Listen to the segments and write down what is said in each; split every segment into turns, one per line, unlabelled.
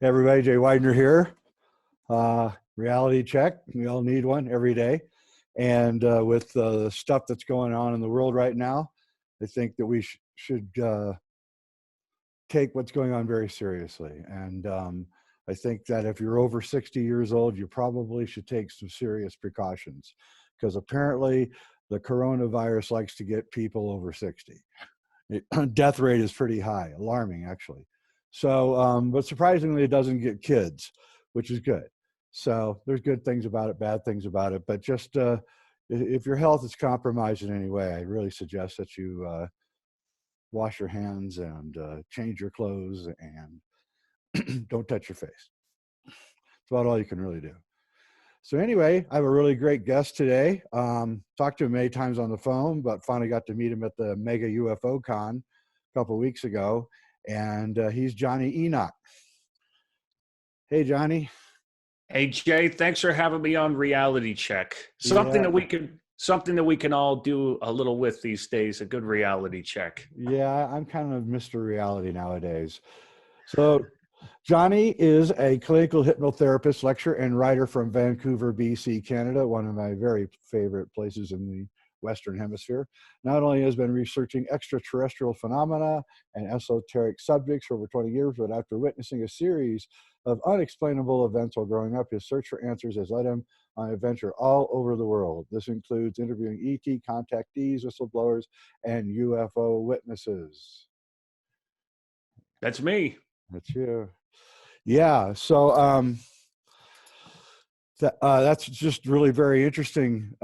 Hey everybody, Jay Weidner here. Reality check. We all need one every day. And with the stuff that's going on in the world right now, I think that we should take what's going on very seriously. And I think that if you're over 60 years old, you probably should take some serious precautions, because apparently the coronavirus likes to get people over 60. Death rate is pretty high, alarming actually. So, but surprisingly, it doesn't get kids, which is good. So there's good things about it, bad things about it, but just if your health is compromised in any way, I really suggest that you wash your hands and change your clothes and don't touch your face. It's about all you can really do. So anyway, I have a really great guest today. Talked to him many times on the phone, but finally got to meet him at the Mega UFO Con a couple of weeks ago. And he's Jonny Enoch. Hey, Jonny.
Hey, Jay, thanks for having me on Reality Check. Something that we can all do a little with these days, a good reality check.
Yeah, I'm kind of Mr. Reality nowadays. So Jonny is a clinical hypnotherapist, lecturer, and writer from Vancouver, BC, Canada, one of my very favorite places in the Western Hemisphere. Not only has been researching extraterrestrial phenomena and esoteric subjects for over 20 years, but after witnessing a series of unexplainable events while growing up, his search for answers has led him on an adventure all over the world. This includes interviewing ET contactees, whistleblowers, and UFO witnesses.
That's me.
That's you. Yeah, so that's just really very interesting.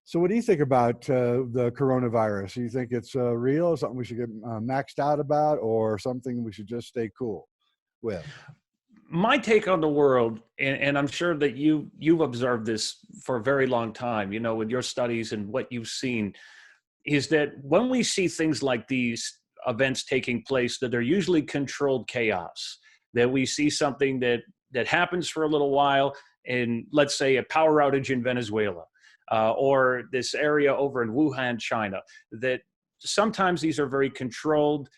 So what do you think about the coronavirus? Do you think it's real, something we should get maxed out about, or something we should just stay cool with?
My take on the world, and I'm sure that you've observed this for a very long time, you know, with your studies and what you've seen, is that when we see things like these events taking place, that they're usually controlled chaos, that we see something that happens for a little while, in, let's say, a power outage in Venezuela, or this area over in Wuhan, China, that sometimes these are very controlled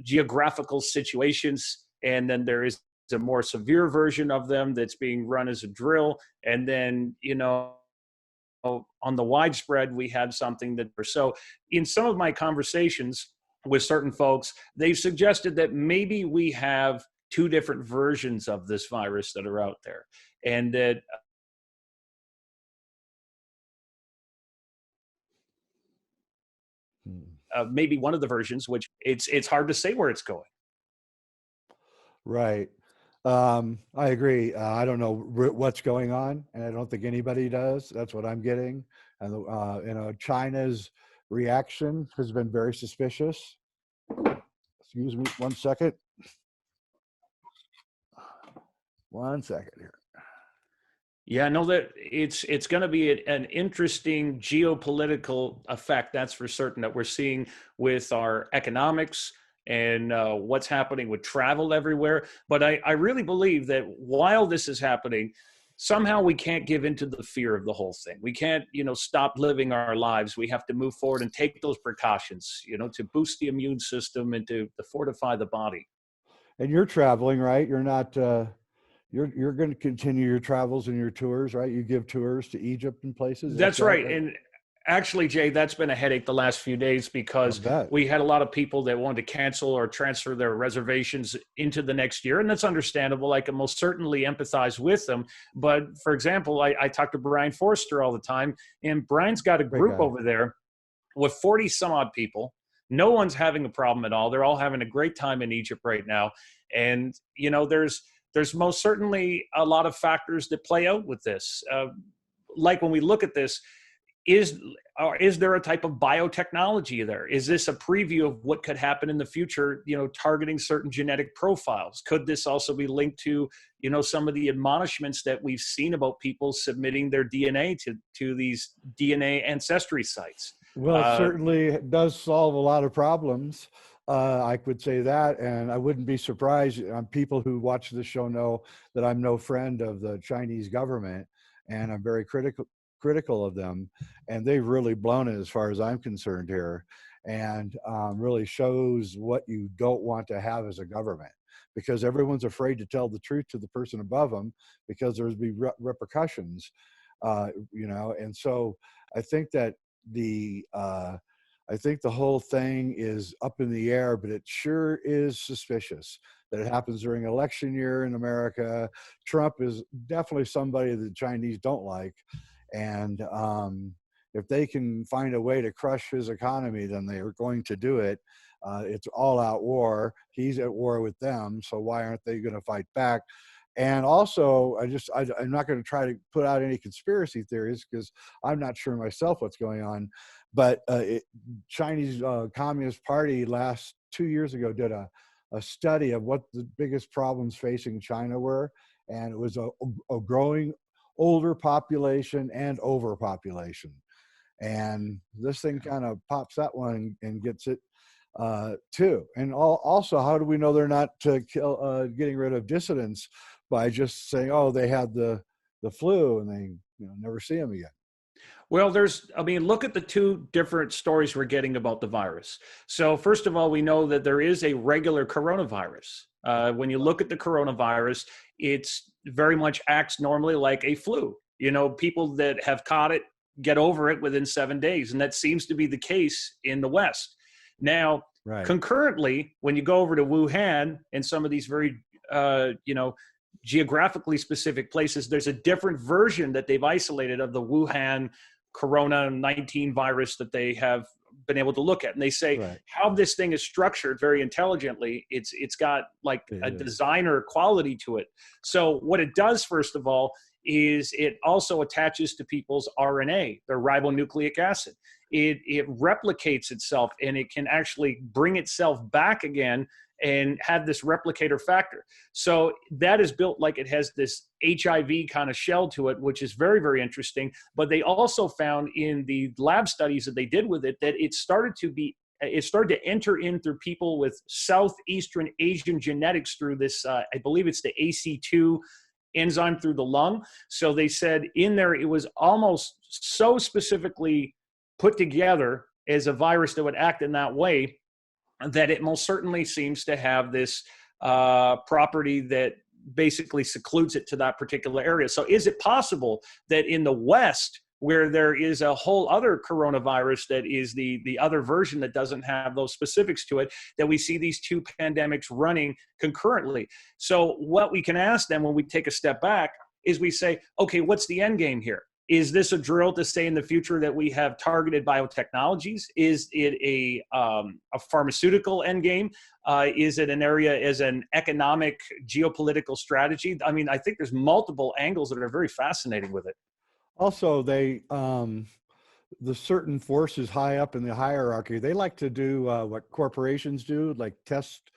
geographical situations, and then there is a more severe version of them that's being run as a drill, and then, you know, on the widespread we have something that, so in some of my conversations with certain folks, they've suggested that maybe we have two different versions of this virus that are out there, and that maybe one of the versions, which it's hard to say where it's going.
Right. I agree. I don't know what's going on, and I don't think anybody does. That's what I'm getting. And you know, China's reaction has been very suspicious. Excuse me, 1 second. 1 second here.
Yeah, no, that it's going to be an interesting geopolitical effect, that's for certain, that we're seeing with our economics and what's happening with travel everywhere. But I really believe that while this is happening, somehow we can't give into the fear of the whole thing. We can't, you know, stop living our lives. We have to move forward and take those precautions, you know, to boost the immune system and to fortify the body.
And you're traveling, right? You're not. You're going to continue your travels and your tours, right? You give tours to Egypt and places.
That's right. And actually, Jay, that's been a headache the last few days, because we had a lot of people that wanted to cancel or transfer their reservations into the next year. And that's understandable. I can most certainly empathize with them. But for example, I talk to Brian Forster all the time, and Brian's got a group over there with 40 some odd people. No one's having a problem at all. They're all having a great time in Egypt right now. And, you know, there's most certainly a lot of factors that play out with this. Like when we look at this, is there a type of biotechnology there? Is this a preview of what could happen in the future, you know, targeting certain genetic profiles? Could this also be linked to, you know, some of the admonishments that we've seen about people submitting their DNA to these DNA ancestry sites?
Well, it certainly does solve a lot of problems. I would say that, and I wouldn't be surprised. People who watch the show know that I'm no friend of the Chinese government, and I'm very critical of them, and they've really blown it as far as I'm concerned here. and really shows what you don't want to have as a government, because everyone's afraid to tell the truth to the person above them because there's be repercussions, and so I think that the I think the whole thing is up in the air, but it sure is suspicious that it happens during election year in America. Trump is definitely somebody that the Chinese don't like, and if they can find a way to crush his economy, then they are going to do it. It's all out war. He's at war with them, so why aren't they going to fight back? And also, I'm not going to try to put out any conspiracy theories because I'm not sure myself what's going on. But Chinese Communist Party last 2 years ago did a study of what the biggest problems facing China were, and it was a growing older population and overpopulation. And this thing kind of pops that one and gets it too. And also, how do we know they're not getting rid of dissidents by just saying, oh, they had the flu and they never see them again?
Well, look at the two different stories we're getting about the virus. So first of all, we know that there is a regular coronavirus. When you look at the coronavirus, it's very much acts normally like a flu. People that have caught it get over it within 7 days. And that seems to be the case in the West. Now, concurrently, when you go over to Wuhan and some of these very, geographically specific places, there's a different version that they've isolated of the Wuhan Corona-19 virus that they have been able to look at. And they say how this thing is structured very intelligently. It's got like a designer quality to it. So what it does, first of all, is it also attaches to people's RNA, their ribonucleic acid. It replicates itself, and it can actually bring itself back again and have this replicator factor. So that is built like it has this HIV kind of shell to it, which is very, very interesting. But they also found in the lab studies that they did with it that it started to enter in through people with Southeastern Asian genetics through this, I believe it's the AC2 enzyme through the lung. So they said in there, it was almost so specifically put together as a virus that would act in that way that it most certainly seems to have this property that basically secludes it to that particular area. So is it possible that in the West, where there is a whole other coronavirus that is the other version that doesn't have those specifics to it, that we see these two pandemics running concurrently? So what we can ask them when we take a step back is we say, okay, what's the end game here? Is this a drill to say in the future that we have targeted biotechnologies? Is it a pharmaceutical endgame? Is it an area as an economic geopolitical strategy? I mean, I think there's multiple angles that are very fascinating with it.
Also, the certain forces high up in the hierarchy, they like to do what corporations do, like test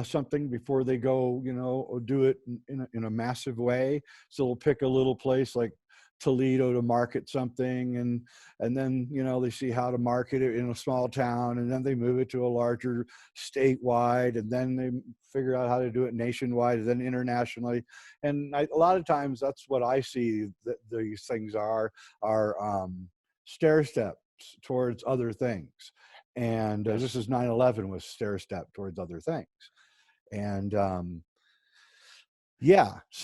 something before they go, do it in a massive way. So they'll pick a little place like Toledo to market something, and then they see how to market it in a small town, and then they move it to a larger statewide, and then they figure out how to do it nationwide and then internationally. And a lot of times that's what I see that these things are stair steps towards other things. And just as 9/11 was stair step towards other things. And so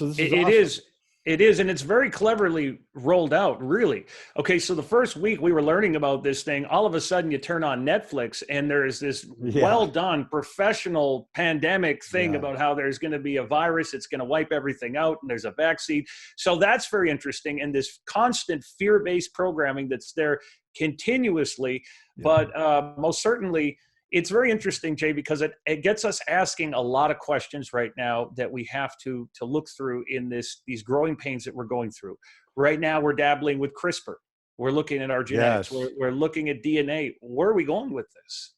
this is awesome.
It is, and it's very cleverly rolled out, really. Okay, so the first week we were learning about this thing, all of a sudden you turn on Netflix and there is this well-done professional pandemic thing about how there's going to be a virus, it's going to wipe everything out, and there's a vaccine. So that's very interesting, and this constant fear-based programming that's there continuously, but most certainly it's very interesting, Jay, because it gets us asking a lot of questions right now that we have to look through in these growing pains that we're going through. Right now, we're dabbling with CRISPR. We're looking at our genetics. We're looking at DNA. Where are we going with this?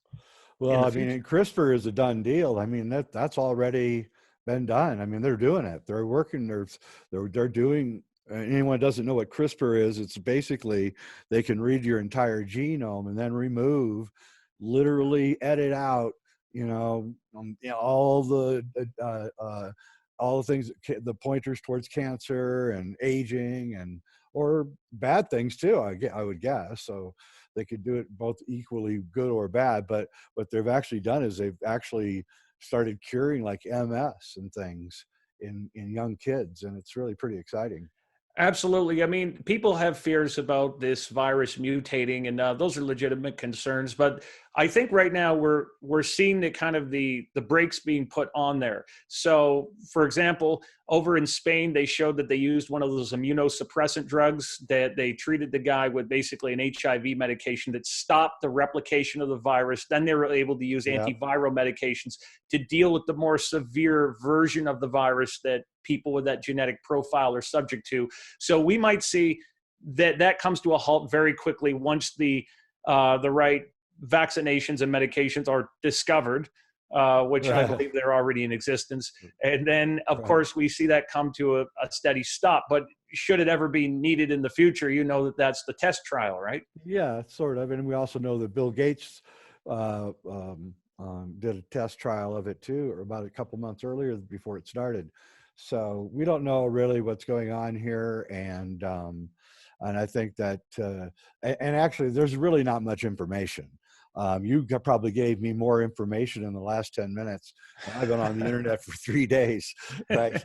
Well, I mean, CRISPR is a done deal. I mean, that's already been done. I mean, they're doing it. They're working. They're doing. Anyone who doesn't know what CRISPR is, it's basically they can read your entire genome and then literally edit out, all the things, the pointers towards cancer and aging or bad things too, I would guess. So they could do it both equally good or bad. But what they've actually done is they've actually started curing like MS and things in young kids, and it's really pretty exciting.
Absolutely. I mean, people have fears about this virus mutating, and those are legitimate concerns. But I think right now we're seeing the kind of the brakes being put on there. So, for example, over in Spain, they showed that they used one of those immunosuppressant drugs that they treated the guy with basically an HIV medication that stopped the replication of the virus. Then they were able to use
Yep.
antiviral medications to deal with the more severe version of the virus that people with that genetic profile are subject to. So we might see that comes to a halt very quickly once the right vaccinations and medications are discovered, which I
Right.
believe they're already in existence. And then, of
Right.
course, we see that come to a steady stop. But should it ever be needed in the future, you know that's the test trial, right?
Yeah, sort of. And we also know that Bill Gates did a test trial of it too, or about a couple months earlier before it started. So we don't know really what's going on here, and I think that and actually there's really not much information. You probably gave me more information in the last 10 minutes, and I've been on the internet for 3 days, right?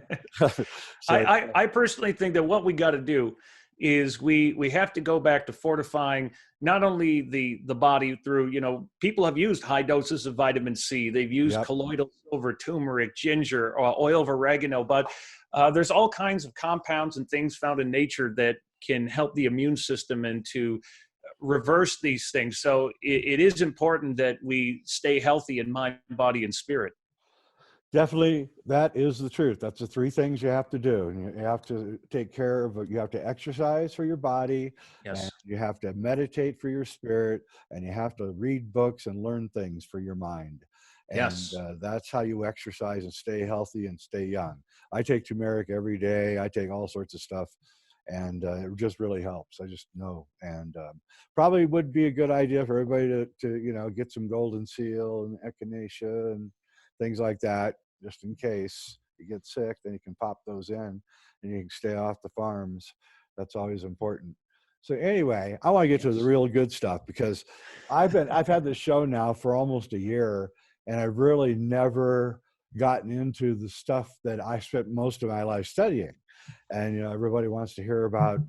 So
I personally think that what we got to do is we have to go back to fortifying not only the body through, people have used high doses of vitamin C, they've used
yep.
colloidal silver, turmeric, ginger, or oil of oregano, but there's all kinds of compounds and things found in nature that can help the immune system and to reverse these things. So it is important that we stay healthy in mind, body, and spirit.
Definitely, that is the truth. That's the three things you have to do. And you have to take care of it. You have to exercise for your body, and
Yes.
you have to meditate for your spirit, and you have to read books and learn things for your mind. And
Yes.
that's how you exercise and stay healthy and stay young. I take turmeric every day. I take all sorts of stuff, and it just really helps. I just know. And probably would be a good idea for everybody to get some golden seal and echinacea and things like that, just in case you get sick. Then you can pop those in, and you can stay off the farms. That's always important. So anyway, I want to get to the
Yes.
real good stuff, because I've had this show now for almost a year, and I've really never gotten into the stuff that I spent most of my life studying. And everybody wants to hear about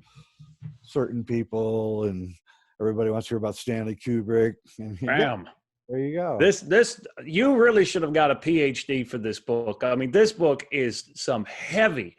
certain people, and everybody wants to hear about Stanley Kubrick, and
Bam.
there you go.
This you really should have got a PhD for this book. I mean, this book is some heavy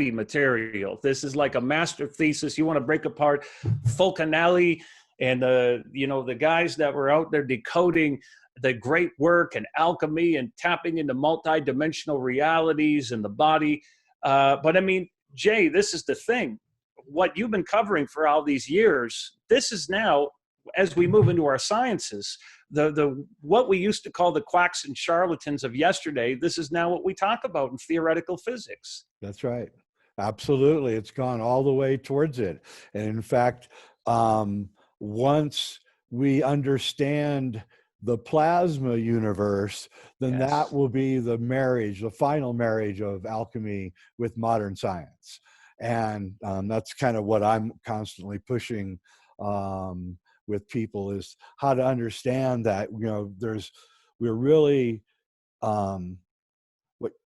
material. This is like a master thesis. You want to break apart Fulcanelli and the guys that were out there decoding the great work and alchemy and tapping into multi-dimensional realities and the body. But I mean, Jay, this is the thing. What you've been covering for all these years, this is now, as we move into our sciences, the what we used to call the quacks and charlatans of yesterday, this is now what we talk about in theoretical physics.
That's right. Absolutely. It's gone all the way towards it. And in fact, once we understand the plasma universe, then that
Yes.
will be the final marriage of alchemy with modern science. And that's kind of what I'm constantly pushing with people, is how to understand that, we're really,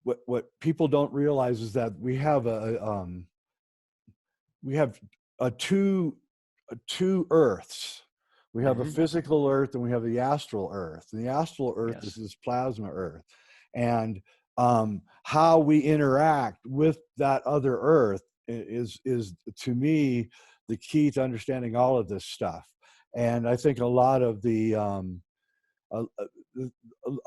what people don't realize is that we have a two earths. We have a
Mm-hmm.
physical earth, and we have the astral earth. And the astral earth is
Yes.
this plasma earth. And how we interact with that other earth is to me the key to understanding all of this stuff. And I think a lot of the a,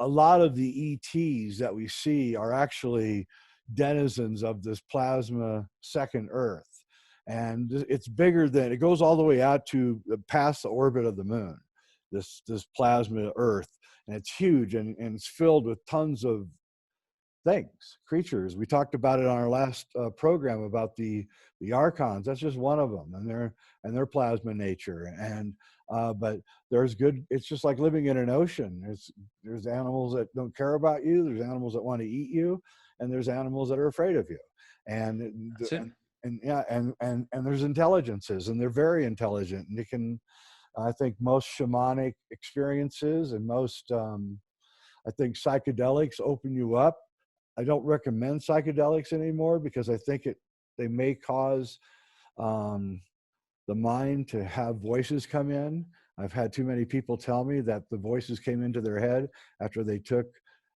a lot of the ETs that we see are actually denizens of this plasma second Earth. And it's bigger than, it goes all the way out to past the orbit of the moon, this plasma Earth. And it's huge, and it's filled with tons of things, creatures. We talked about it on our last program about the archons. That's just one of them, and their plasma nature. And but it's just like living in an ocean. There's animals that don't care about you. There's animals that want to eat you, and there's animals that are afraid of you.
That's it.
And yeah, and there's intelligences, and they're very intelligent, and they can I think most shamanic experiences and most, I think psychedelics open you up. I don't recommend psychedelics anymore because I think they may cause the mind to have voices come in. I've had too many people tell me that the voices came into their head after they took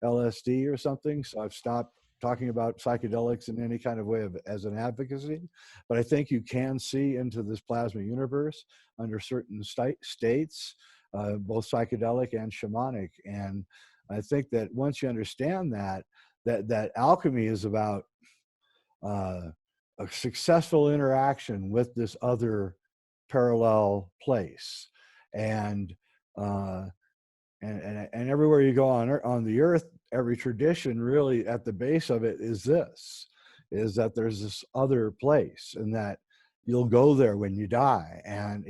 LSD or something. So I've stopped talking about psychedelics in any kind of way as an advocacy. But I think you can see into this plasma universe under certain states, both psychedelic and shamanic. And I think that once you understand that alchemy is about a successful interaction with this other parallel place, and everywhere you go on the earth, every tradition really at the base of it is that there's this other place, and that you'll go there when you die, and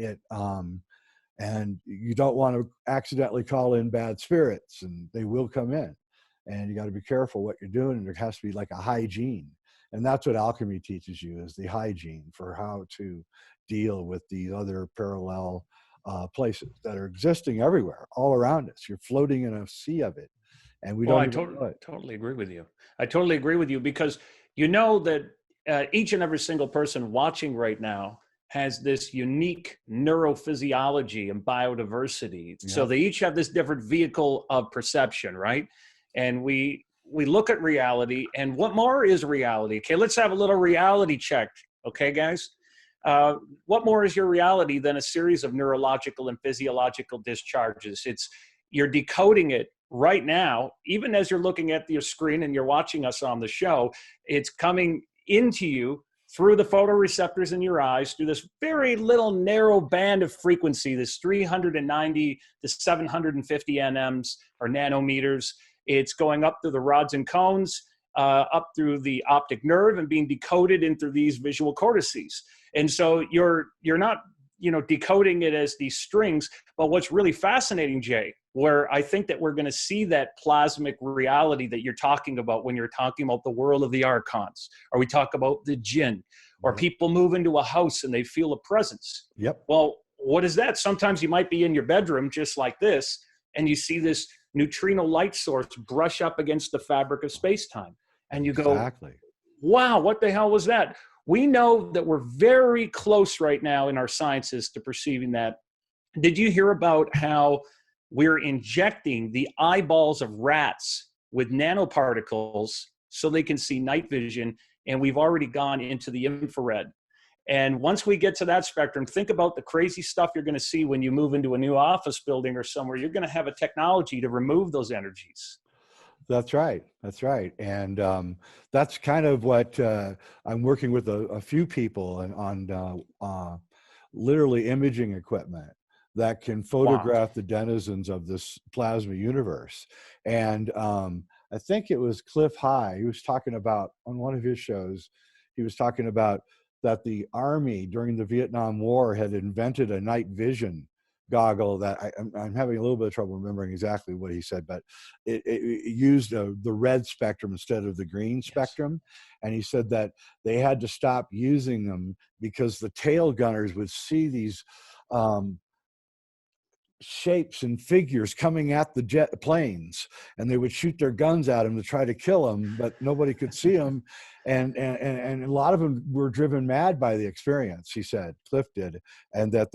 you don't want to accidentally call in bad spirits, and they will come in, and you got to be careful what you're doing, and there has to be like a hygiene. And that's what alchemy teaches you, is the hygiene for how to deal with these other parallel places that are existing everywhere, all around us. You're floating in a sea of it, and we don't even know it.
Totally agree with you. I totally agree with you, because you know that each and every single person watching right now has this unique neurophysiology and biodiversity. Yeah. So they each have this different vehicle of perception, right? And we look at reality, and what more is reality? Okay, let's have a little reality check. Okay, guys? What more is your reality than a series of neurological and physiological discharges? You're decoding it right now, even as you're looking at your screen and you're watching us on the show. It's coming into you through the photoreceptors in your eyes, through this very little narrow band of frequency, this 390 to 750 nms or nanometers. It's going up through the rods and cones, up through the optic nerve, and being decoded into these visual cortices. And so you're not, decoding it as these strings. But what's really fascinating, Jay, where I think that we're going to see that plasmic reality that you're talking about when you're talking about the world of the archons, or we talk about the jinn, or people move into a house and they feel a presence.
Yep.
Well, what is that? Sometimes you might be in your bedroom just like this, and you see this neutrino light source brush up against the fabric of space-time. And you go,
exactly.
Wow, what the hell was that? We know that we're very close right now in our sciences to perceiving that. Did you hear about how we're injecting the eyeballs of rats with nanoparticles so they can see night vision? And we've already gone into the infrared. And once we get to that spectrum, think about the crazy stuff you're going to see when you move into a new office building or somewhere. You're going to have a technology to remove those energies.
That's right. That's right. And that's kind of what I'm working with a few people on literally imaging equipment that can photograph the denizens of this plasma universe. And I think it was Cliff High. He was talking about, on one of his shows, he was talking about that the Army during the Vietnam War had invented a night vision goggle that I'm having a little bit of trouble remembering exactly what he said, but it used the red spectrum instead of the green spectrum. And he said that they had to stop using them because the tail gunners would see these shapes and figures coming at the jet planes, and they would shoot their guns at them to try to kill them, but nobody could see them. And a lot of them were driven mad by the experience, he said, Cliff did, and that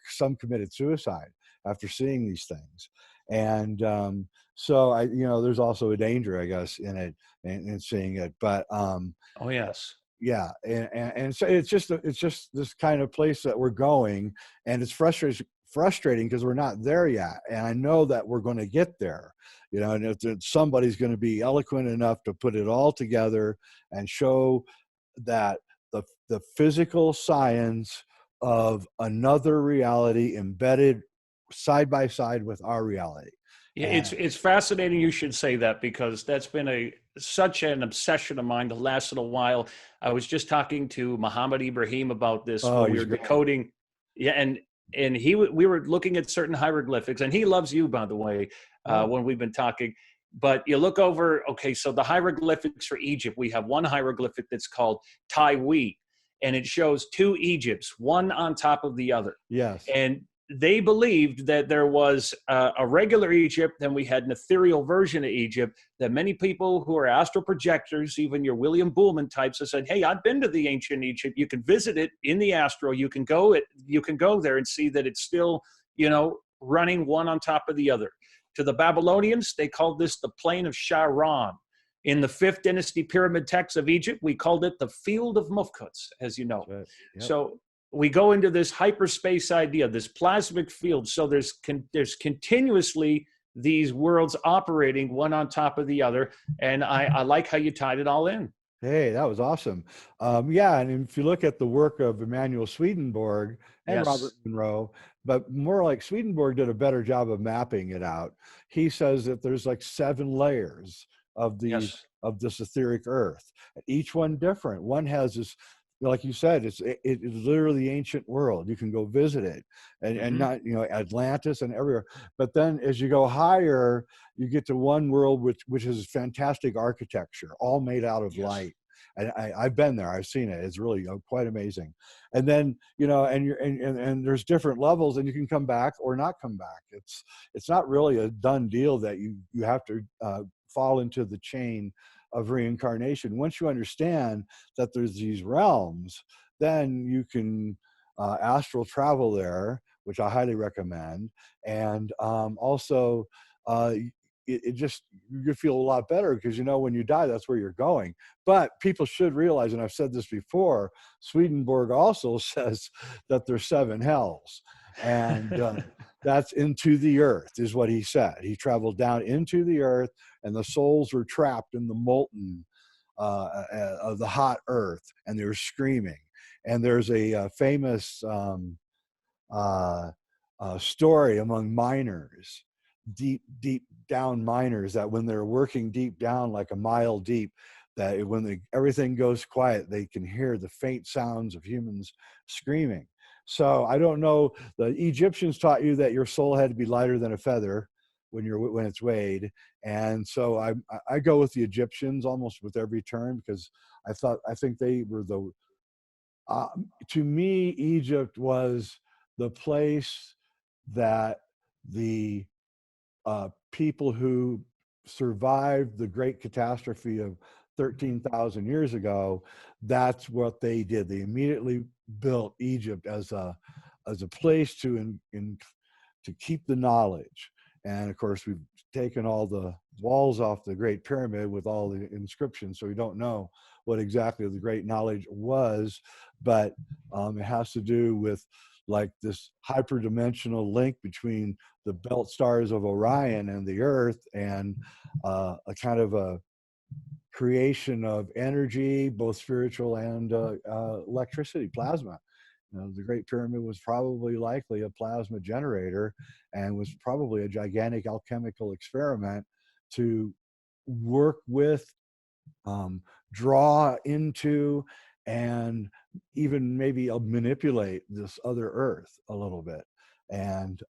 some committed suicide after seeing these things. And so there's also a danger, I guess, in it and seeing it. But
oh yes.
Yeah, and so it's just this kind of place that we're going, and it's frustrating because we're not there yet. And I know that we're going to get there, and if somebody's going to be eloquent enough to put it all together and show that the physical science of another reality embedded side by side with our reality.
Yeah, it's fascinating you should say that, because that's been such an obsession of mine the last little while. I was just talking to Muhammad Ibrahim about this when we were decoding. Yeah, and we were looking at certain hieroglyphics, and he loves you, by the way, when we've been talking. But you look over, okay, so the hieroglyphics for Egypt, we have one hieroglyphic that's called Tai Wi, and it shows two Egypts, one on top of the other.
Yes.
And they believed that there was a regular Egypt, then we had an ethereal version of Egypt, that many people who are astral projectors, even your William Buhlman types, have said, hey, I've been to the ancient Egypt. You can visit it in the astral. You can go there and see that it's still, running one on top of the other. To the Babylonians, they called this the plain of Sharon. In the 5th dynasty pyramid texts of Egypt, we called it the field of Mufkuts, as you know.
Right. Yep.
So we go into this hyperspace idea, this plasmic field. So there's continuously these worlds operating one on top of the other. And I like how you tied it all in.
Hey, that was awesome. Yeah, and if you look at the work of Emanuel Swedenborg and
Yes.
Robert Monroe, but more like Swedenborg did a better job of mapping it out. He says that there's like 7 layers of of this etheric earth, each one different. One has this, like you said, it is literally the ancient world. You can go visit it, and not Atlantis and everywhere. But then as you go higher, you get to one world which is fantastic architecture, all made out of light. And I've been there. I've seen it. It's really quite amazing. And then and there's different levels, and you can come back or not come back. It's not really a done deal that you have to fall into the chain of reincarnation. Once you understand that there's these realms, then you can astral travel there, which I highly recommend. And also it just, you feel a lot better because when you die, that's where you're going. But people should realize, and I've said this before, Swedenborg also says that there's 7 hells. And that's into the earth, is what he said. He traveled down into the earth, and the souls were trapped in the molten of the hot earth, and they were screaming. And there's a famous story among miners, deep down miners, that when they're working deep down, like a mile deep, that when everything goes quiet, they can hear the faint sounds of humans screaming. So I don't know, the Egyptians taught you that your soul had to be lighter than a feather when it's weighed. And so I go with the Egyptians almost with every turn, because I think they were to me, Egypt was the place that the people who survived the great catastrophe of 13,000 years ago, that's what they did. They immediately built Egypt as a place to keep the knowledge. And of course, we've taken all the walls off the Great Pyramid with all the inscriptions, so we don't know what exactly the great knowledge was, but it has to do with like this hyperdimensional link between the belt stars of Orion and the Earth, and a kind of a creation of energy, both spiritual and electricity, plasma. The Great Pyramid was probably likely a plasma generator, and was probably a gigantic alchemical experiment to work with, draw into, and even maybe manipulate this other Earth a little bit. And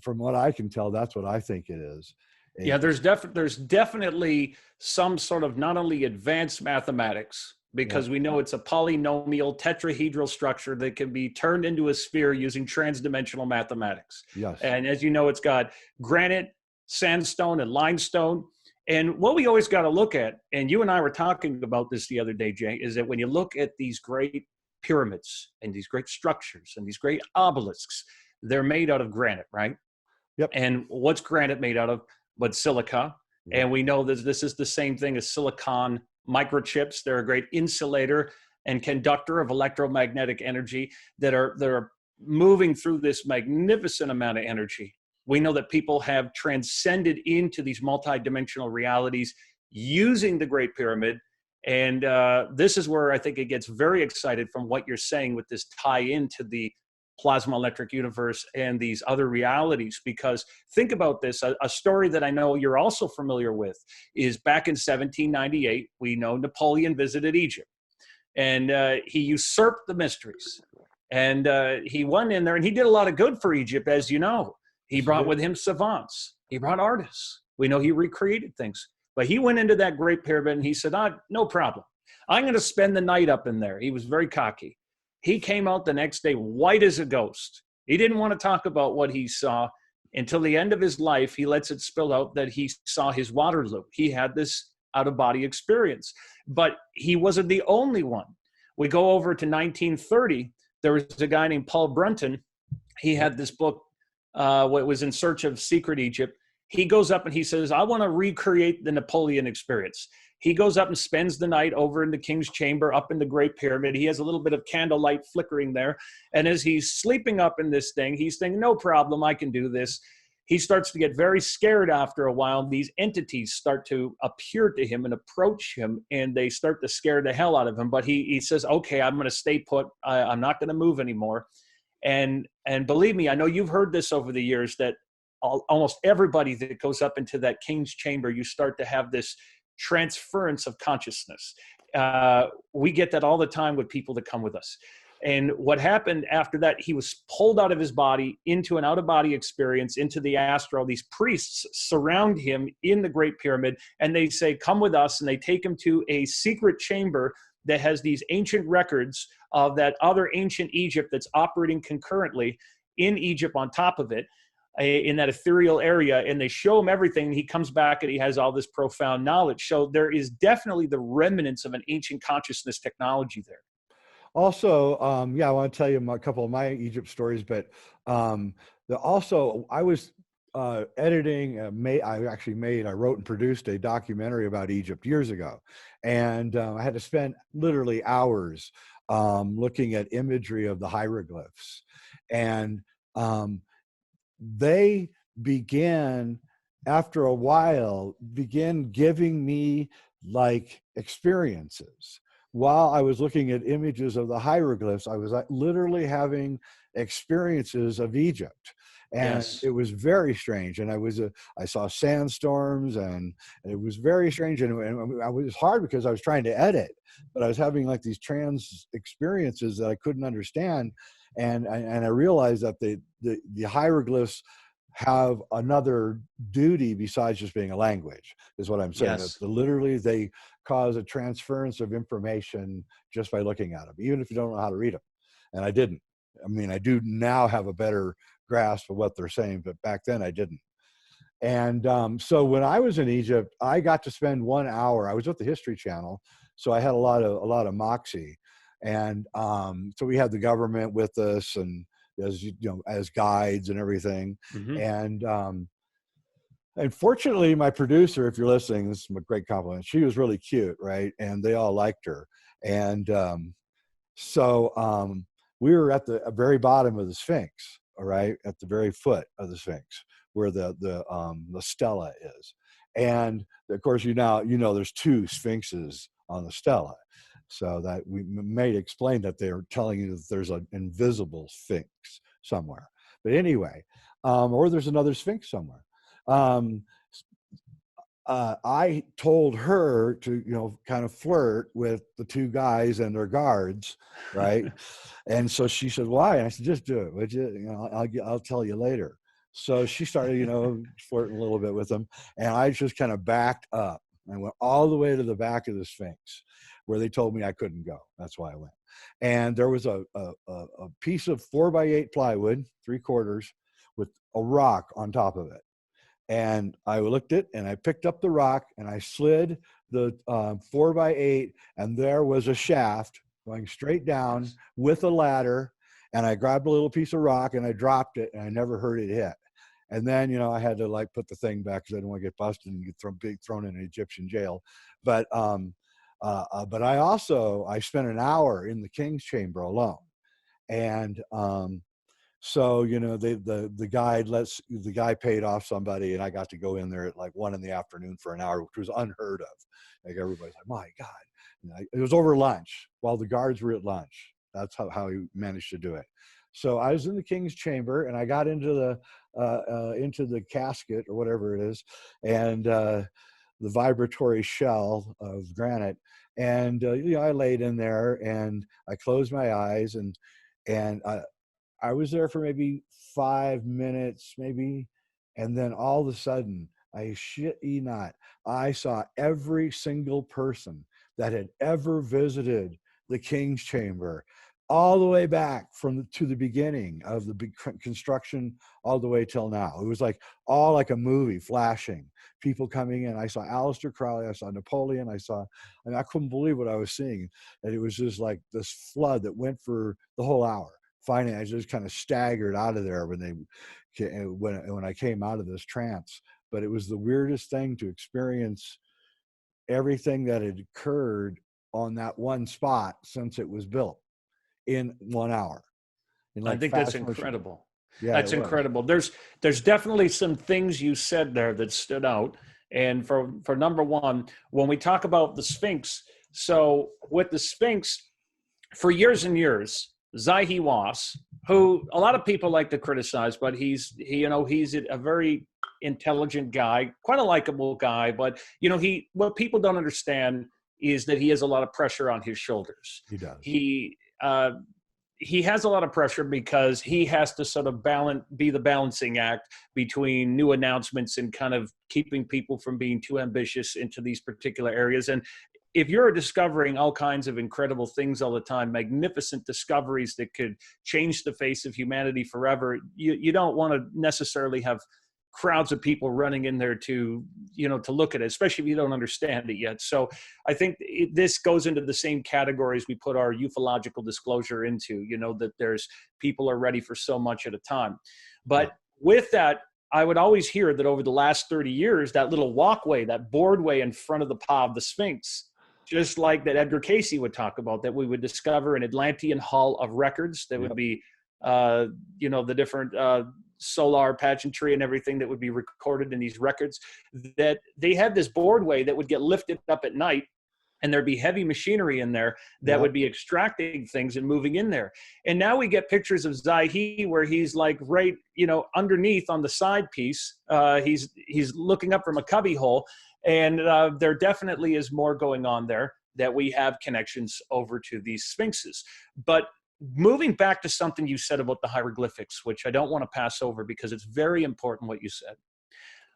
from what I can tell, that's what I think it is.
Yeah, there's definitely some sort of not only advanced mathematics, because we know it's a polynomial tetrahedral structure that can be turned into a sphere using transdimensional mathematics.
Yes.
And as you know, it's got granite, sandstone, and limestone. And what we always got to look at, and you and I were talking about this the other day, Jay, is that when you look at these great pyramids and these great structures and these great obelisks, they're made out of granite, right?
Yep.
And what's granite made out of? But silica.
Yep.
And we know that this is the same thing as silicon microchips. They're a great insulator and conductor of electromagnetic energy that are moving through this magnificent amount of energy. We know that people have transcended into these multidimensional realities using the Great Pyramid. And this is where I think it gets very excited from what you're saying with this tie into the plasma electric universe and these other realities. Because think about this, a story that I know you're also familiar with is back in 1798, we know Napoleon visited Egypt, and he usurped the mysteries. And he went in there and he did a lot of good for Egypt, as you know. He brought with him savants. He brought artists. We know he recreated things. But he went into that Great Pyramid and he said, no problem. I'm going to spend the night up in there. He was very cocky. He came out the next day white as a ghost. He didn't want to talk about what he saw. Until the end of his life, he lets it spill out that he saw his Waterloo. He had this out-of-body experience. But he wasn't the only one. We go over to 1930. There was a guy named Paul Brunton. He had this book, what was In Search of Secret Egypt. He goes up and he says, I want to recreate the Napoleon experience. He goes up and spends the night over in the King's Chamber, up in the Great Pyramid. He has a little bit of candlelight flickering there. And as he's sleeping up in this thing, he's thinking, no problem, I can do this. He starts to get very scared after a while. These entities start to appear to him and approach him, and they start to scare the hell out of him. But he says, okay, I'm going to stay put. I'm not going to move anymore. And believe me, I know you've heard this over the years, that almost everybody that goes up into that King's Chamber, you start to have this transference of consciousness. We get that all the time with people that come with us. And what happened after that, he was pulled out of his body into an out-of-body experience, into the astral. These priests surround him in the Great Pyramid, and they say, come with us. And they take him to a secret chamber that has these ancient records of that other ancient Egypt that's operating concurrently in Egypt on top of it, in that ethereal area. And they show him everything. He comes back and he has all this profound knowledge. So there is definitely the remnants of an ancient consciousness technology there.
Also, yeah, I want to tell you a couple of my Egypt stories, but also I was editing, I wrote and produced a documentary about Egypt years ago. And I had to spend literally hours looking at imagery of the hieroglyphs. And they began, after a while, giving me like experiences. While I was looking at images of the hieroglyphs, I was literally having experiences of Egypt. And yes, it was very strange. And I saw sandstorms, and it was very strange. And it was hard because I was trying to edit, but I was having like these trans experiences that I couldn't understand. And I realized that the hieroglyphs have another duty besides just being a language, is what I'm saying. Yes. Literally, they cause a transference of information just by looking at them, even if you don't know how to read them. And I didn't. I mean, I do now have a better grasp of what they're saying, but back then I didn't. And so when I was in Egypt, I got to spend 1 hour. I was with the History Channel, so I had a lot of moxie. And so we had the government with us, and as guides and everything. Mm-hmm. And fortunately, my producer, if you're listening, this is a great compliment. She was really cute, right? And they all liked her. And so we were at the very bottom of the Sphinx, all right, at the very foot of the Sphinx, where the stela is. And of course, there's 2 sphinxes on the stela. So that we may explain that they're telling you that there's an invisible sphinx somewhere. But anyway, or there's another sphinx somewhere. I told her to, kind of flirt with the 2 guys and their guards, right? And so she said, why? And I said, just do it, would you? I'll tell you later. So she started, flirting a little bit with them. And I just kind of backed up. I went all the way to the back of the Sphinx, where they told me I couldn't go. That's why I went. And there was a piece of 4x8 plywood, 3/4, with a rock on top of it. And I looked at it, and I picked up the rock, and I slid the 4x8, and there was a shaft going straight down with a ladder. And I grabbed a little piece of rock, and I dropped it, and I never heard it hit. And then, I had to put the thing back because I didn't want to get busted and get thrown in an Egyptian jail. But I spent an hour in the King's Chamber alone. And so, the guy paid off somebody, and I got to go in there at 1 p.m. for an hour, which was unheard of. Like, everybody's like, my God. It was over lunch while the guards were at lunch. That's how he managed to do it. So I was in the King's Chamber, and I got into the casket, or whatever it is, and the vibratory shell of granite. And I laid in there, and I closed my eyes, and I was there for maybe 5 minutes, maybe, and then all of a sudden, I shit ye not, I saw every single person that had ever visited the King's Chamber all the way back to the beginning of the big construction all the way till now. It was like all like a movie flashing, people coming in. I saw Aleister Crowley, I saw Napoleon, I couldn't believe what I was seeing. And it was just like this flood that went for the whole hour. Finally, I just kind of staggered out of there when I came out of this trance. But it was the weirdest thing to experience everything that had occurred on that one spot since it was built in 1 hour.
I think that's incredible.
Yeah,
that's incredible. There's definitely some things you said there that stood out. And for number one, when we talk about the Sphinx, so with the Sphinx, for years and years, Zahi Was, who a lot of people like to criticize, but he's a very intelligent guy, quite a likable guy, but what people don't understand is that he has a lot of pressure on his shoulders.
He does.
He has a lot of pressure because he has to sort of be the balancing act between new announcements and kind of keeping people from being too ambitious into these particular areas. And if you're discovering all kinds of incredible things all the time, magnificent discoveries that could change the face of humanity forever, you don't want to necessarily have crowds of people running in there to look at it, especially if you don't understand it yet. So I think this goes into the same categories we put our ufological disclosure into, that there's people are ready for so much at a time. But with that, I would always hear that over the last 30 years, that little walkway, that boardway in front of the paw of the Sphinx, just like that Edgar Cayce would talk about, that we would discover an Atlantean hall of records that would be, the different solar pageantry and everything that would be recorded in these records, that they had this boardway that would get lifted up at night, and there'd be heavy machinery in there that would be extracting things and moving in there. And now we get pictures of Zahi where he's like right, underneath on the side piece. He's looking up from a cubby hole, and there definitely is more going on there, that we have connections over to these sphinxes. But moving back to something you said about the hieroglyphics, which I don't want to pass over because it's very important what you said.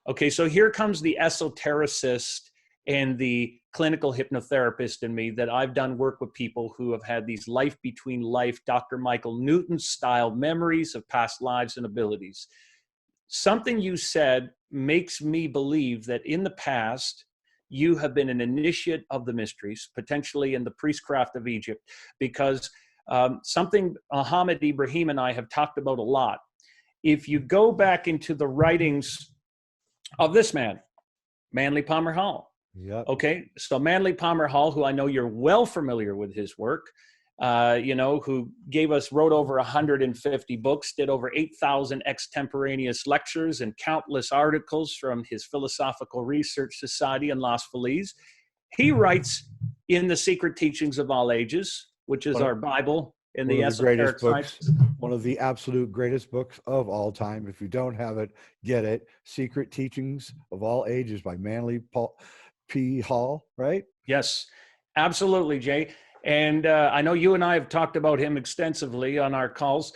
Okay, so here comes the esotericist and the clinical hypnotherapist in me, that I've done work with people who have had these life between life, Dr. Michael Newton style memories of past lives and abilities. Something you said makes me believe that in the past, you have been an initiate of the mysteries, potentially in the priestcraft of Egypt, because something Muhammad Ibrahim and I have talked about a lot. If you go back into the writings of this man, Manley Palmer Hall.
Yep.
Okay, so Manley Palmer Hall, who I know you're well familiar with his work, who wrote over 150 books, did over 8,000 extemporaneous lectures and countless articles from his Philosophical Research Society in Las Feliz. He writes in the Secret Teachings of All Ages, which is our Bible in the Esoteric Sciences.
One of the absolute greatest books of all time. If you don't have it, get it. Secret Teachings of All Ages by Manley P. Hall, right?
Yes, absolutely, Jay. And I know you and I have talked about him extensively on our calls,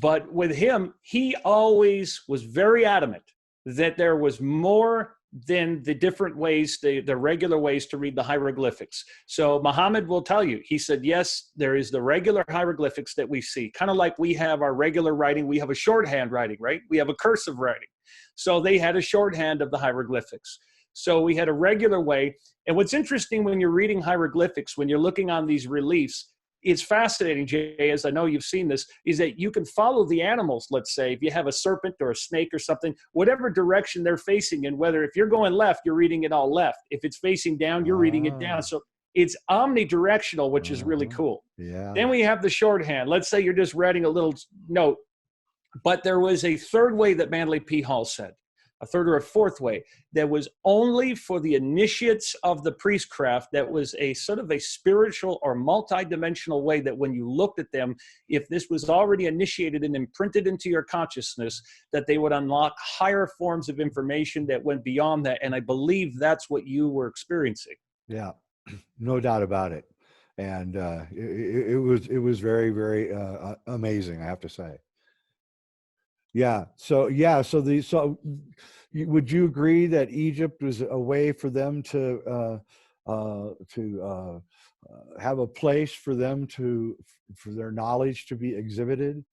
but with him, he always was very adamant that there was more than the different ways, the regular ways to read the hieroglyphics. So Muhammad will tell you, he said, yes, there is the regular hieroglyphics that we see, kind of like we have our regular writing. We have a shorthand writing, right? We have a cursive writing. So they had a shorthand of the hieroglyphics. So we had a regular way. And what's interesting when you're reading hieroglyphics, when you're looking on these reliefs, it's fascinating, Jay, as I know you've seen this, is that you can follow the animals. Let's say if you have a serpent or a snake or something, whatever direction they're facing, and whether if you're going left, you're reading it all left. If it's facing down, you're reading it down. So it's omnidirectional, which is really cool.
Yeah.
Then we have the shorthand. Let's say you're just writing a little note. But there was a third way that Manley P. Hall said, a third or a fourth way, that was only for the initiates of the priestcraft. That was a sort of a spiritual or multidimensional way that when you looked at them, if this was already initiated and imprinted into your consciousness, that they would unlock higher forms of information that went beyond that. And I believe that's what you were experiencing.
Yeah, no doubt about it. And it was very, very amazing, I have to say. Yeah. So would you agree that Egypt was a way for them to have a place for them for their knowledge to be exhibited,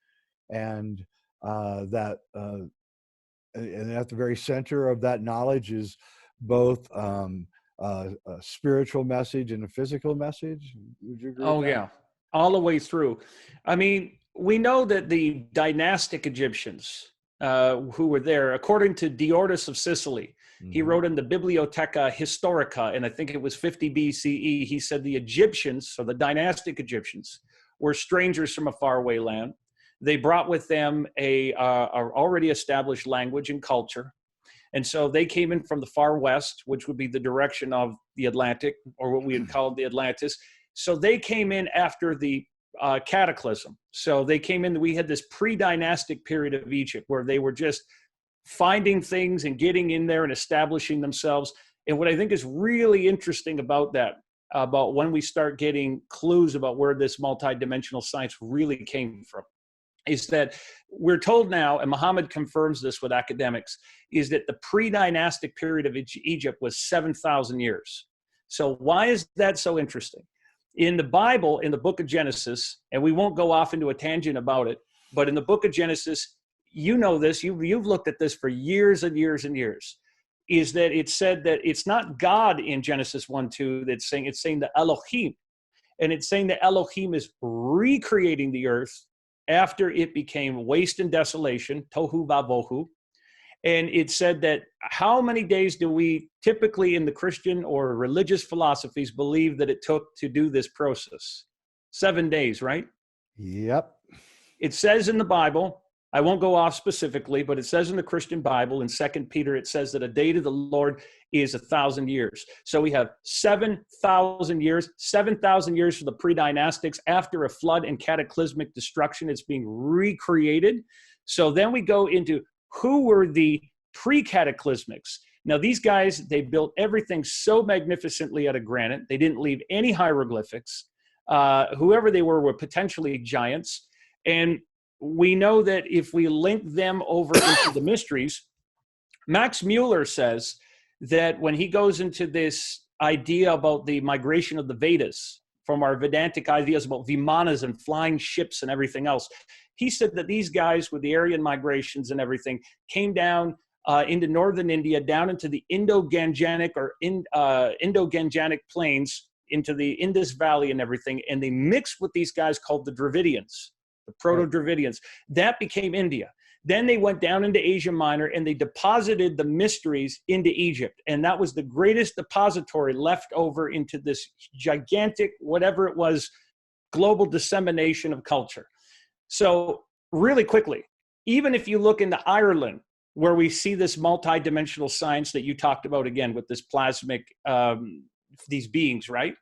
and and at the very center of that knowledge is both a spiritual message and a physical message. Would you agree with
Oh,
that?
yeah, all the way through. I mean, we know that the dynastic Egyptians who were there, according to Diodorus of Sicily, he wrote in the Bibliotheca Historica, and I think it was 50 BCE, he said the Egyptians, so the dynastic Egyptians, were strangers from a faraway land. They brought with them a already established language and culture. And so they came in from the far west, which would be the direction of the Atlantic, or what we would call the Atlantis. So they came in after the cataclysm. So they came in, we had this pre-dynastic period of Egypt where they were just finding things and getting in there and establishing themselves. And what I think is really interesting about that, about when we start getting clues about where this multidimensional science really came from, is that we're told now, and Muhammad confirms this with academics, is that the pre-dynastic period of Egypt was 7,000 years. So why is that so interesting? In the Bible, in the book of Genesis, and we won't go off into a tangent about it, but in the book of Genesis, you know this, you've looked at this for years and years and years, is that it said that it's not God in Genesis 1:2 that's saying, it's saying the Elohim. And it's saying that Elohim is recreating the earth after it became waste and desolation, tohu vavohu. And it said that how many days do we typically in the Christian or religious philosophies believe that it took to do this process? 7 days, right?
Yep.
It says in the Bible, I won't go off specifically, but it says in the Christian Bible in 2 Peter, it says that a day to the Lord is 1,000 years. So we have 7,000 years, 7,000 years for the pre-dynastics. After a flood and cataclysmic destruction, it's being recreated. So then we go into who were the pre-cataclysmics. Now, these guys, they built everything so magnificently out of granite. They didn't leave any hieroglyphics. Whoever they were potentially giants. And we know that if we link them over into the mysteries, Max Mueller says that when he goes into this idea about the migration of the Vedas from our Vedantic ideas about Vimanas and flying ships and everything else, he said that these guys with the Aryan migrations and everything came down into northern India, down into the Indo-Ganganic or Indo-Ganganic plains, into the Indus Valley and everything, and they mixed with these guys called the Dravidians. The Proto-Dravidians. That became India. Then they went down into Asia Minor and they deposited the mysteries into Egypt. And that was the greatest depository left over into this gigantic, whatever it was, global dissemination of culture. So really quickly, even if you look into Ireland, where we see this multidimensional science that you talked about again with this plasmic, these beings, right?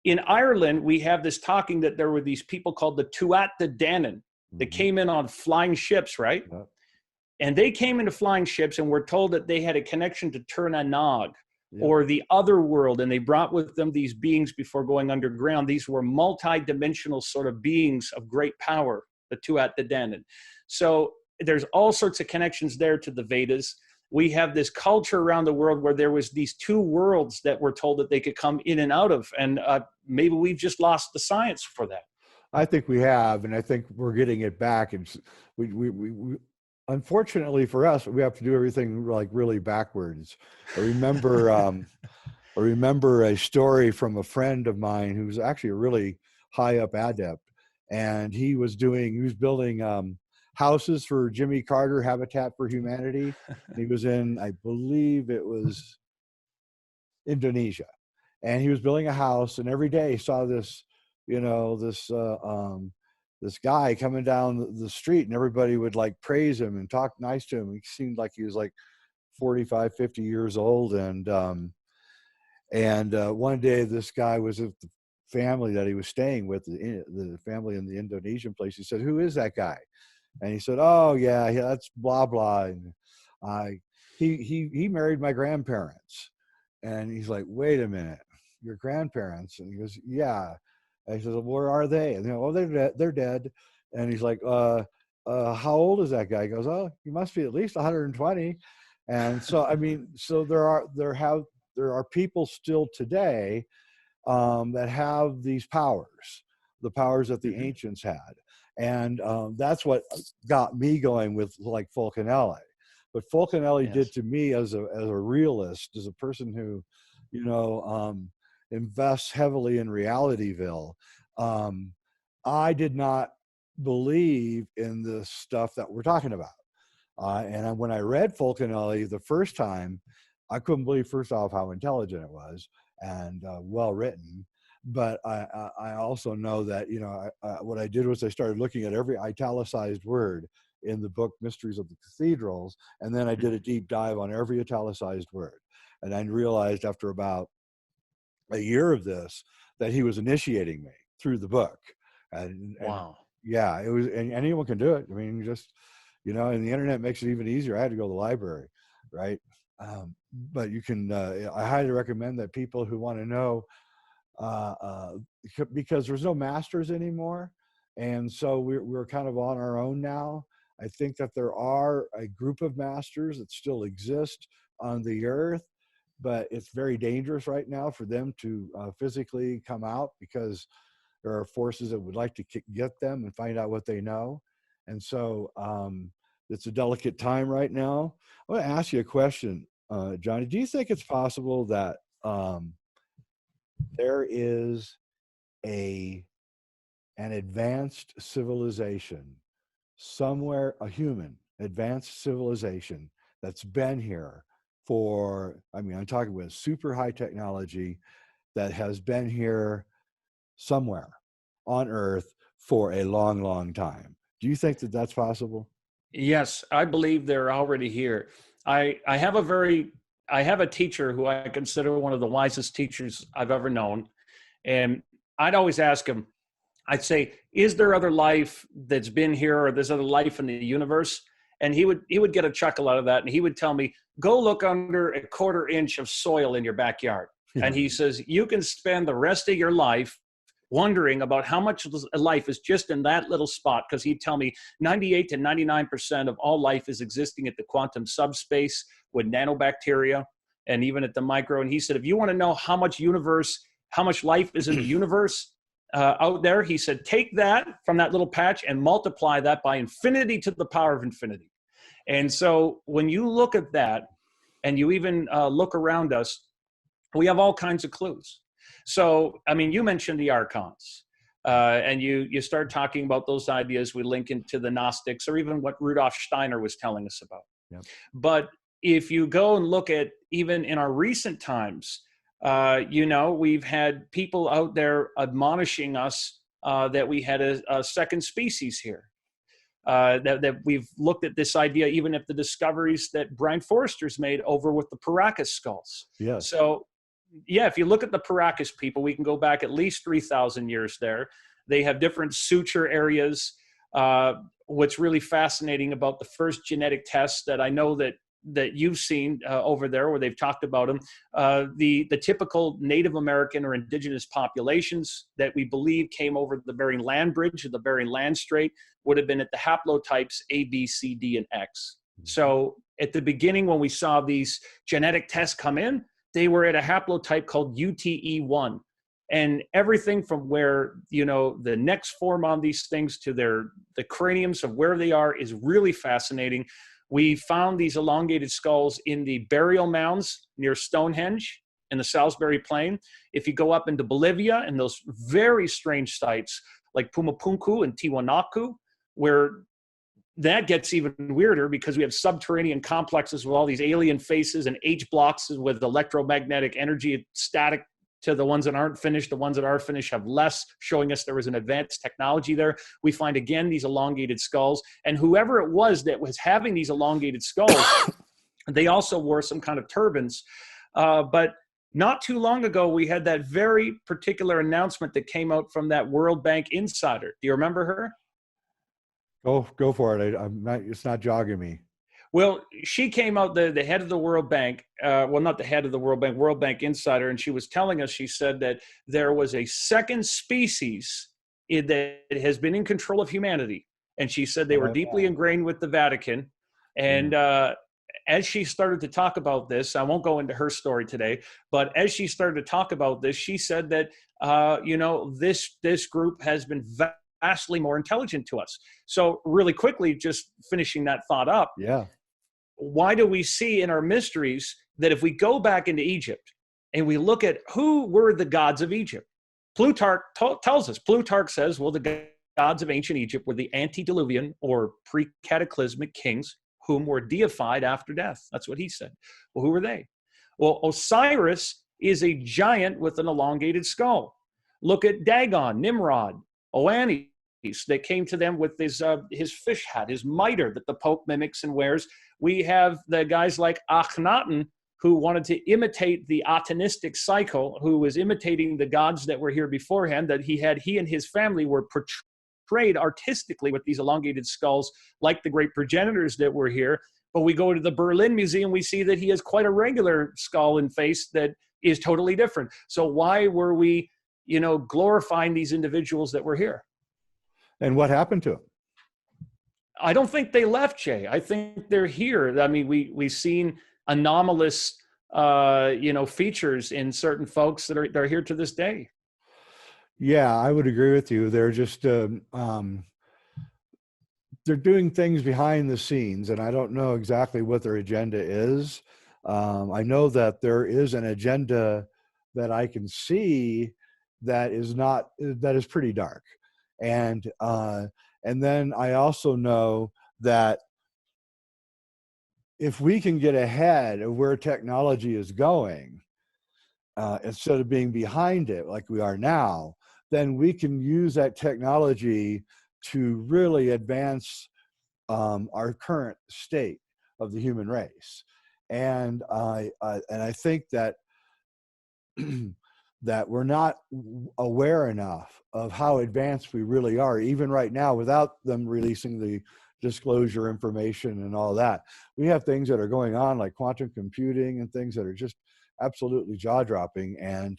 In Ireland, we have this talking that there were these people called the Tuatha Dé Danann that came in on flying ships, right? Yep. And they came into flying ships and were told that they had a connection to Tir-na-nog, yep, or the other world, and they brought with them these beings before going underground. These were multi-dimensional sort of beings of great power, the Tuatha Dé Danann. So there's all sorts of connections there to the Vedas. We have this culture around the world where there was these two worlds that we're told that they could come in and out of. And maybe we've just lost the science for that.
I think we have, and I think we're getting it back. And we unfortunately for us, we have to do everything like really backwards. I remember a story from a friend of mine who was actually a really high up adept, and he was building houses for Jimmy Carter, Habitat for Humanity. He was in, I believe it was Indonesia, and he was building a house, and every day he saw this, this guy coming down the street, and everybody would like praise him and talk nice to him. He seemed like he was like 45, 50 years old. And one day this guy was with the family that he was staying with, the family in the Indonesian place. He said, "Who is that guy?" And he said, "Oh yeah, that's blah blah, and he married my grandparents." And he's like, "Wait a minute, your grandparents?" And he goes, "Yeah." And he says, "Well, where are they?" And "Oh, they're dead." And he's like, how old is that guy?" He goes, "Oh, he must be at least 120. And so, I mean, so there there are people still today that have these powers, the powers that the ancients had. And that's what got me going with like Fulcanelli. But Fulcanelli did to me as a realist, as a person who, you know, invests heavily in Realityville. I did not believe in the stuff that we're talking about. And when I read Fulcanelli the first time, I couldn't believe, first off, how intelligent it was and well written. But I also know that, you know, what I did was I started looking at every italicized word in the book Mysteries of the Cathedrals, and then I did a deep dive on every italicized word. And I realized after about a year of this that he was initiating me through the book. And
wow.
Yeah, it was, and anyone can do it. I mean, just, you know, and the internet makes it even easier. I had to go to the library, right? But you can, I highly recommend that people who want to know, because there's no masters anymore. And so we're kind of on our own now. I think that there are a group of masters that still exist on the earth, but it's very dangerous right now for them to physically come out, because there are forces that would like to get them and find out what they know. And so it's a delicate time right now. I want to ask you a question, Johnny. Do you think it's possible that there is an advanced civilization somewhere, a human advanced civilization that's been here for, I mean, I'm talking with super high technology, that has been here somewhere on Earth for a long, long time? Do you think that that's possible?
Yes, I believe they're already here. I have a teacher who I consider one of the wisest teachers I've ever known. And I'd always ask him, I'd say, is there other life that's been here, or there's other life in the universe? And he would get a chuckle out of that. And he would tell me, go look under a 1/4 inch of soil in your backyard.
Yeah.
And he says, you can spend the rest of your life wondering about how much life is just in that little spot. Because he'd tell me 98 to 99% of all life is existing at the quantum subspace with nanobacteria and even at the micro. And he said, if you want to know how much life is in the universe out there, he said, take that from that little patch and multiply that by infinity to the power of infinity. And so when you look at that, and you even look around us, we have all kinds of clues. So, I mean, you mentioned the archons, and you start talking about those ideas. We link into the Gnostics, or even what Rudolf Steiner was telling us about.
Yep.
But if you go and look at even in our recent times, you know, we've had people out there admonishing us that we had a second species here. That we've looked at this idea, even at the discoveries that Brian Forrester's made over with the Paracas skulls.
Yes.
So, yeah, if you look at the Paracas people, we can go back at least 3,000 years there. They have different suture areas. What's really fascinating about the first genetic tests that I know that you've seen over there, where they've talked about them, the typical Native American or indigenous populations that we believe came over the Bering Land Bridge or the Bering Land Strait would have been at the haplotypes A, B, C, D, and X. So at the beginning, when we saw these genetic tests come in, they were at a haplotype called UTE1. And everything from where, you know, the necks form on these things to the craniums of where they are is really fascinating. We found these elongated skulls in the burial mounds near Stonehenge in the Salisbury Plain. If you go up into Bolivia and those very strange sites like Pumapunku and Tiwanaku, where that gets even weirder because we have subterranean complexes with all these alien faces and H blocks with electromagnetic energy static to the ones that aren't finished. The ones that are finished have less, showing us there was an advanced technology there. We find, again, these elongated skulls. And whoever it was that was having these elongated skulls, they also wore some kind of turbans. But not too long ago, we had that very particular announcement that came out from that World Bank insider. Do you remember her?
Go for it. It's not jogging me.
Well, she came out, the head of the World Bank, well, not the head of the World Bank insider, and she was telling us, she said that there was a second species that has been in control of humanity. And she said they were deeply ingrained with the Vatican. And as she started to talk about this, I won't go into her story today, but as she started to talk about this, she said that, this group has been vastly more intelligent to us. So really quickly, just finishing that thought up.
Yeah.
Why do we see in our mysteries that if we go back into Egypt and we look at who were the gods of Egypt, Plutarch tells us, Plutarch says, well, the gods of ancient Egypt were the antediluvian or pre-cataclysmic kings whom were deified after death. That's what he said. Well, who were they? Well, Osiris is a giant with an elongated skull. Look at Dagon, Nimrod, Oannes that came to them with his fish hat, his mitre that the Pope mimics and wears. We have the guys like Akhenaten, who wanted to imitate the Atonistic cycle, who was imitating the gods that were here beforehand, that he and his family were portrayed artistically with these elongated skulls, like the great progenitors that were here. But we go to the Berlin Museum, we see that he has quite a regular skull and face that is totally different. So why were we, glorifying these individuals that were here?
And what happened to them?
I don't think they left, Jay. I think they're here. I mean, we've seen anomalous, features in certain folks that are here to this day.
Yeah, I would agree with you. They're just they're doing things behind the scenes, and I don't know exactly what their agenda is. I know that there is an agenda that I can see that is pretty dark, and then I also know that if we can get ahead of where technology is going, instead of being behind it like we are now, then we can use that technology to really advance our current state of the human race. And I think that that we're not aware enough of how advanced we really are, even right now, without them releasing the disclosure information and all that. We have things that are going on like quantum computing and things that are just absolutely jaw-dropping, and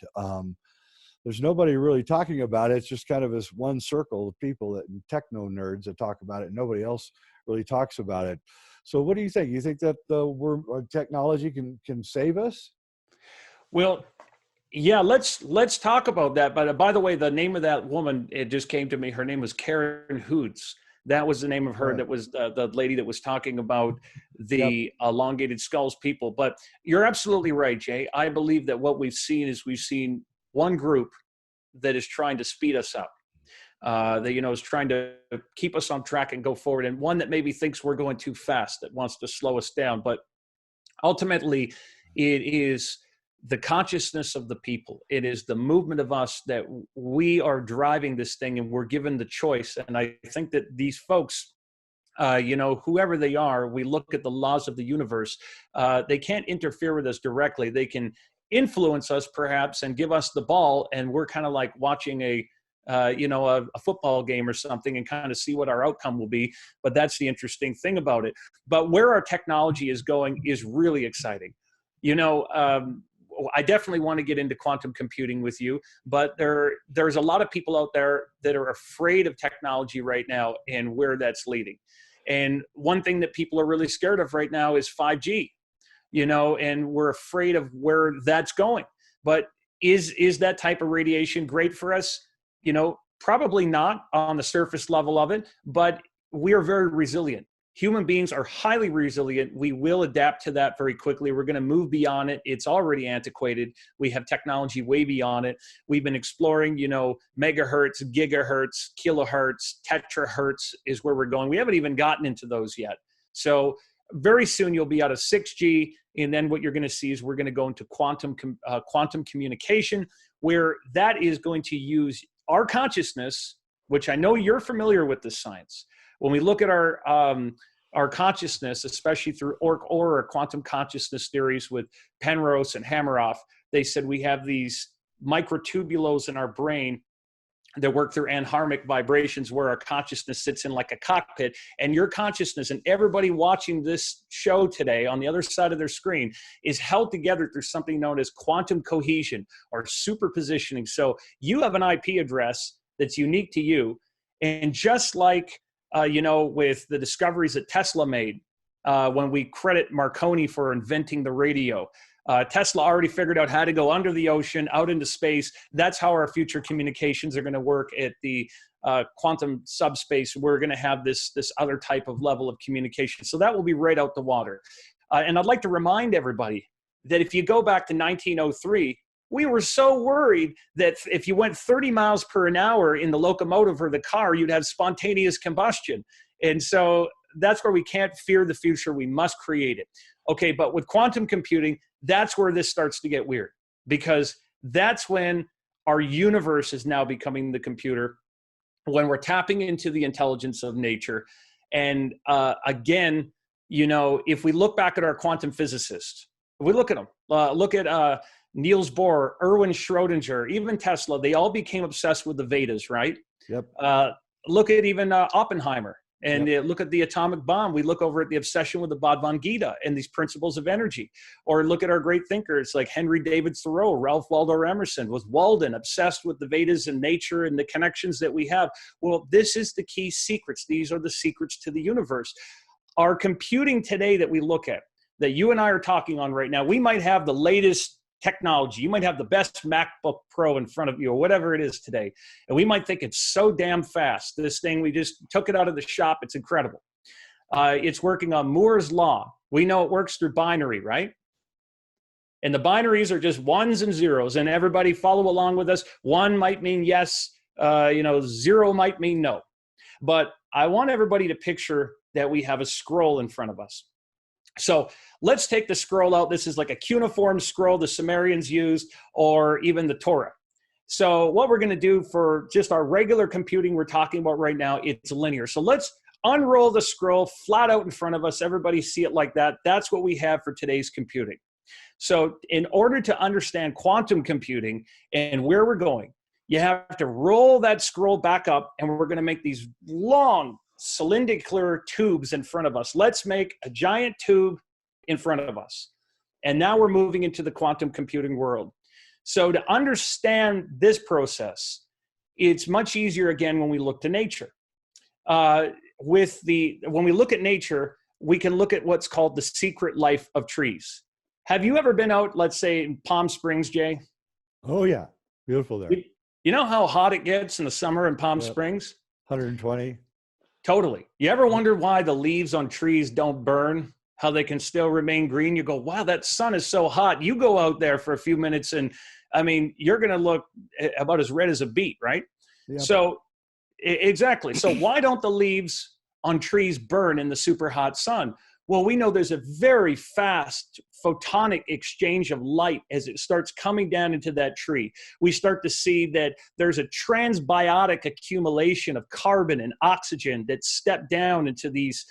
there's nobody really talking about it. It's just kind of this one circle of people that techno nerds that talk about it. Nobody else really talks about it. So what do you think? You think that technology can save us?
Well, yeah, let's talk about that. But by the way, the name of that woman, it just came to me. Her name was Karen Hoots. That was the name of her. Right. That was the lady that was talking about the elongated skulls people. But you're absolutely right, Jay. I believe that what we've seen one group that is trying to speed us up. That is trying to keep us on track and go forward, and one that maybe thinks we're going too fast, that wants to slow us down. But ultimately, it is the consciousness of the people. It is the movement of us that we are driving this thing, and we're given the choice. And I think that these folks, whoever they are, we look at the laws of the universe. They can't interfere with us directly. They can influence us perhaps and give us the ball, and we're kind of like watching a football game or something and kind of see what our outcome will be. But that's the interesting thing about it. But where our technology is going is really exciting. I definitely want to get into quantum computing with you, but there's a lot of people out there that are afraid of technology right now and where that's leading. And one thing that people are really scared of right now is 5G, and we're afraid of where that's going. But is that type of radiation great for us? Probably not on the surface level of it, but we are very resilient. Human beings are highly resilient. We will adapt to that very quickly. We're going to move beyond it. It's already antiquated. We have technology way beyond it. We've been exploring, megahertz, gigahertz, kilohertz, tetrahertz is where we're going. We haven't even gotten into those yet. So very soon you'll be out of 6G. And then what you're going to see is we're going to go into quantum communication, where that is going to use our consciousness, which I know you're familiar with this science. When we look at our consciousness, especially through or quantum consciousness theories with Penrose and Hameroff, they said we have these microtubules in our brain that work through anharmonic vibrations, where our consciousness sits in like a cockpit, and your consciousness and everybody watching this show today on the other side of their screen is held together through something known as quantum cohesion or superpositioning. So you have an IP address that's unique to you. And just like, with the discoveries that Tesla made, when we credit Marconi for inventing the radio. Tesla already figured out how to go under the ocean, out into space. That's how our future communications are going to work at the quantum subspace. We're going to have this other type of level of communication. So that will be right out the water. And I'd like to remind everybody that if you go back to 1903, we were so worried that if you went 30 miles per an hour in the locomotive or the car, you'd have spontaneous combustion. And so that's where we can't fear the future. We must create it. Okay, but with quantum computing, that's where this starts to get weird, because that's when our universe is now becoming the computer, when we're tapping into the intelligence of nature. And again, you know, if we look back at our quantum physicists, if we look at them, look at Niels Bohr, Erwin Schrödinger, even Tesla, they all became obsessed with the Vedas, right?
Yep.
Look at even Oppenheimer. And
Yep.
look at the atomic bomb. We look over at the obsession with the Bhagavad Gita and these principles of energy. Or look at our great thinkers like Henry David Thoreau, Ralph Waldo Emerson, with Walden, obsessed with the Vedas and nature and the connections that we have. Well, this is the key secrets. These are the secrets to the universe. Our computing today that we look at, that you and I are talking on right now, we might have the latest technology. You might have the best MacBook Pro in front of you or whatever it is today. And we might think it's so damn fast. This thing, we just took it out of the shop. It's incredible. It's working on Moore's law. We know it works through binary, right? And the binaries are just ones and zeros. And everybody follow along with us. One might mean yes. Zero might mean no. But I want everybody to picture that we have a scroll in front of us. So let's take the scroll out. This is like a cuneiform scroll the Sumerians used, or even the Torah. So what we're going to do for just our regular computing we're talking about right now, it's linear. So let's unroll the scroll flat out in front of us. Everybody see it like that. That's what we have for today's computing. So in order to understand quantum computing and where we're going, you have to roll that scroll back up, and we're going to make these long cylindrical tubes in front of us. Let's make a giant tube in front of us. And now we're moving into the quantum computing world. So to understand this process, it's much easier again when we look to nature. When we look at nature, we can look at what's called the secret life of trees. Have you ever been out, let's say, in Palm Springs, Jay?
Oh yeah, beautiful there.
You know how hot it gets in the summer in Palm Springs?
120.
Totally. You ever wonder why the leaves on trees don't burn? How they can still remain green? You go, wow, that sun is so hot. You go out there for a few minutes and, I mean, you're going to look about as red as a beet, right? Yep. So, exactly. So why don't the leaves on trees burn in the super hot sun? Well, we know there's a very fast photonic exchange of light as it starts coming down into that tree. We start to see that there's a transbiotic accumulation of carbon and oxygen that step down into these,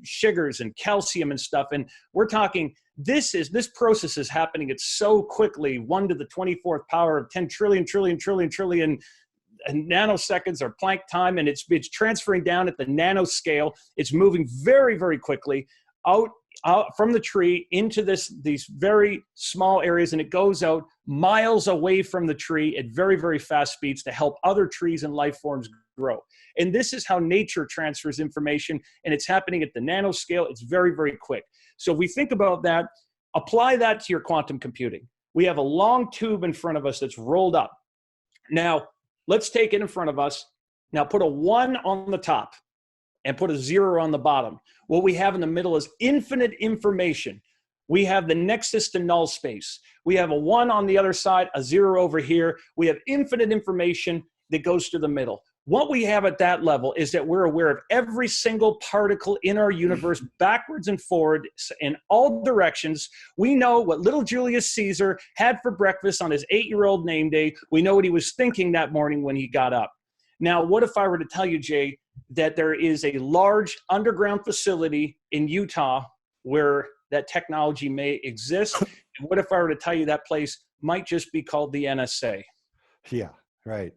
sugars and calcium and stuff. And we're talking, this process is happening. It's so quickly, 1 to the 24th power of 10 trillion, and nanoseconds or Planck time, and it's transferring down at the nanoscale. It's moving very, very quickly out from the tree into these very small areas, and it goes out miles away from the tree at very, very fast speeds to help other trees and life forms grow. And this is how nature transfers information, and it's happening at the nanoscale. It's very, very quick. So if we think about that, apply that to your quantum computing. We have a long tube in front of us that's rolled up. Now, let's take it in front of us. Now put a 1 on the top and put a 0 on the bottom. What we have in the middle is infinite information. We have the nexus to null space. We have a 1 on the other side, a 0 over here. We have infinite information that goes to the middle. What we have at that level is that we're aware of every single particle in our universe backwards and forward in all directions. We know what little Julius Caesar had for breakfast on his 8-year-old name day. We know what he was thinking that morning when he got up. Now, what if I were to tell you, Jay, that there is a large underground facility in Utah where that technology may exist? And what if I were to tell you that place might just be called the NSA?
Yeah, right.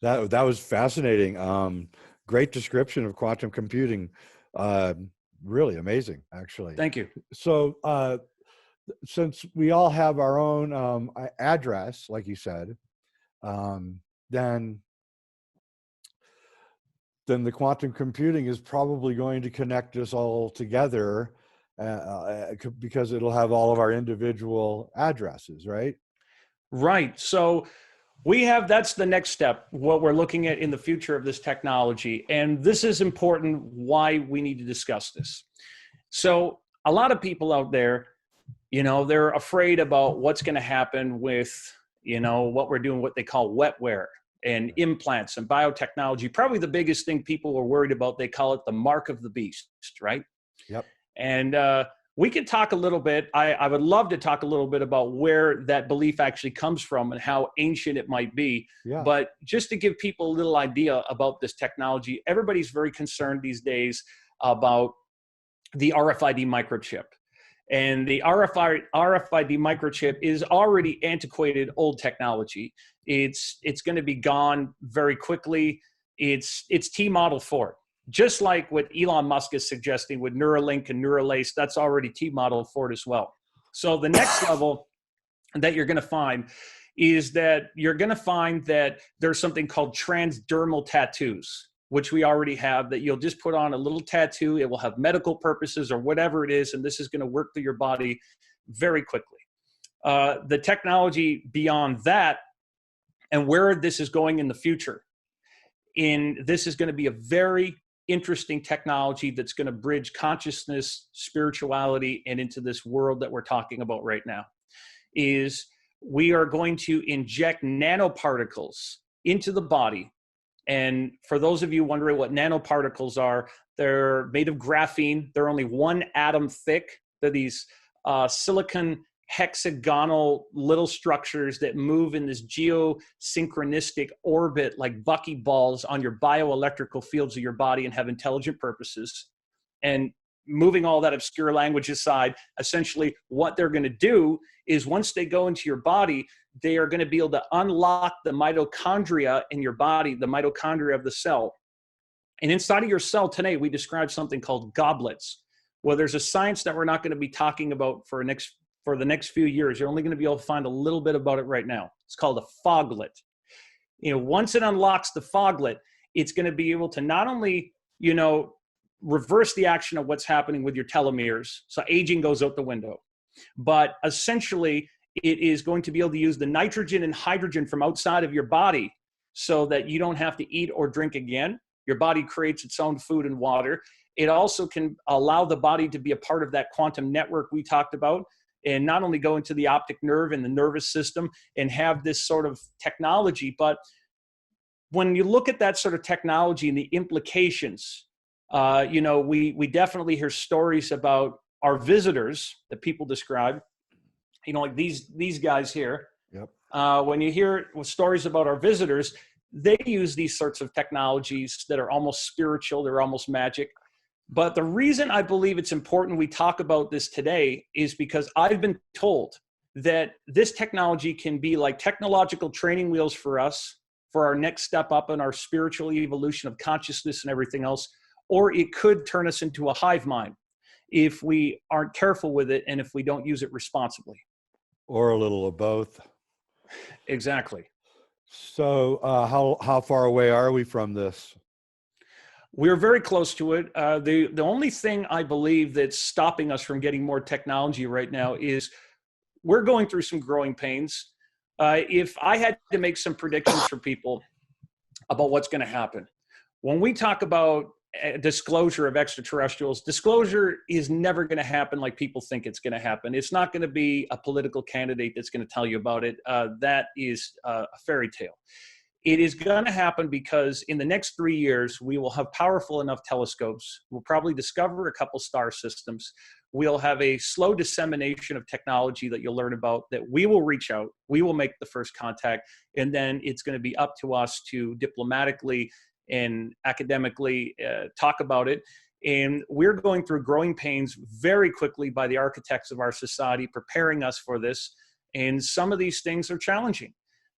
That was fascinating. Great description of quantum computing. Really amazing, actually.
Thank you.
So since we all have our own address, like you said, then then the quantum computing is probably going to connect us all together because it'll have all of our individual addresses, right?
Right. So that's the next step, what we're looking at in the future of this technology. And this is important why we need to discuss this. So a lot of people out there, they're afraid about what's going to happen with, what we're doing, what they call wetware and implants and biotechnology. Probably the biggest thing people are worried about, they call it the mark of the beast, right?
Yep.
And we could talk a little bit. I would love to talk a little bit about where that belief actually comes from and how ancient it might be.
Yeah.
But just to give people a little idea about this technology, everybody's very concerned these days about the RFID microchip. And the RFID microchip is already antiquated old technology. It's going to be gone very quickly. It's T-model for it. Just like what Elon Musk is suggesting with Neuralink and Neuralace, that's already T-model for it as well. So the next level that you're going to find is that there's something called transdermal tattoos, which we already have, that you'll just put on a little tattoo. It will have medical purposes or whatever it is, and this is going to work through your body very quickly. The technology beyond that and where this is going in the future, this is going to be a very interesting technology that's going to bridge consciousness, spirituality, and into this world that we're talking about right now, is we are going to inject nanoparticles into the body. And for those of you wondering what nanoparticles are, they're made of graphene. They're only 1 atom thick. They're these silicon hexagonal little structures that move in this geosynchronistic orbit like buckyballs on your bioelectrical fields of your body and have intelligent purposes. And moving all that obscure language aside, essentially what they're going to do is once they go into your body, they are going to be able to unlock the mitochondria in your body, the mitochondria of the cell. And inside of your cell today, we describe something called goblets. Well, there's a science that we're not going to be talking about for the next few years. You're only going to be able to find a little bit about it right now. It's called a foglet. Once it unlocks the foglet, it's going to be able to not only, reverse the action of what's happening with your telomeres, so aging goes out the window, but essentially it is going to be able to use the nitrogen and hydrogen from outside of your body so that you don't have to eat or drink again. Your body creates its own food and water. It also can allow the body to be a part of that quantum network we talked about, and not only go into the optic nerve and the nervous system and have this sort of technology, but when you look at that sort of technology and the implications, we definitely hear stories about our visitors that people describe, like these guys here.
Yep.
When you hear stories about our visitors, they use these sorts of technologies that are almost spiritual, they're almost magic. But the reason I believe it's important we talk about this today is because I've been told that this technology can be like technological training wheels for us for our next step up in our spiritual evolution of consciousness and everything else, or it could turn us into a hive mind if we aren't careful with it and if we don't use it responsibly.
Or a little of both.
Exactly.
So how far away are we from this?
We're very close to it. The only thing I believe that's stopping us from getting more technology right now is we're going through some growing pains. If I had to make some predictions for people about what's going to happen, when we talk about disclosure of extraterrestrials, disclosure is never going to happen like people think it's going to happen. It's not going to be a political candidate that's going to tell you about it. That is a fairy tale. It is going to happen because in the next 3 years, we will have powerful enough telescopes. We'll probably discover a couple star systems. We'll have a slow dissemination of technology that you'll learn about, that we will reach out. We will make the first contact. And then it's going to be up to us to diplomatically and academically talk about it. And we're going through growing pains very quickly by the architects of our society, preparing us for this. And some of these things are challenging.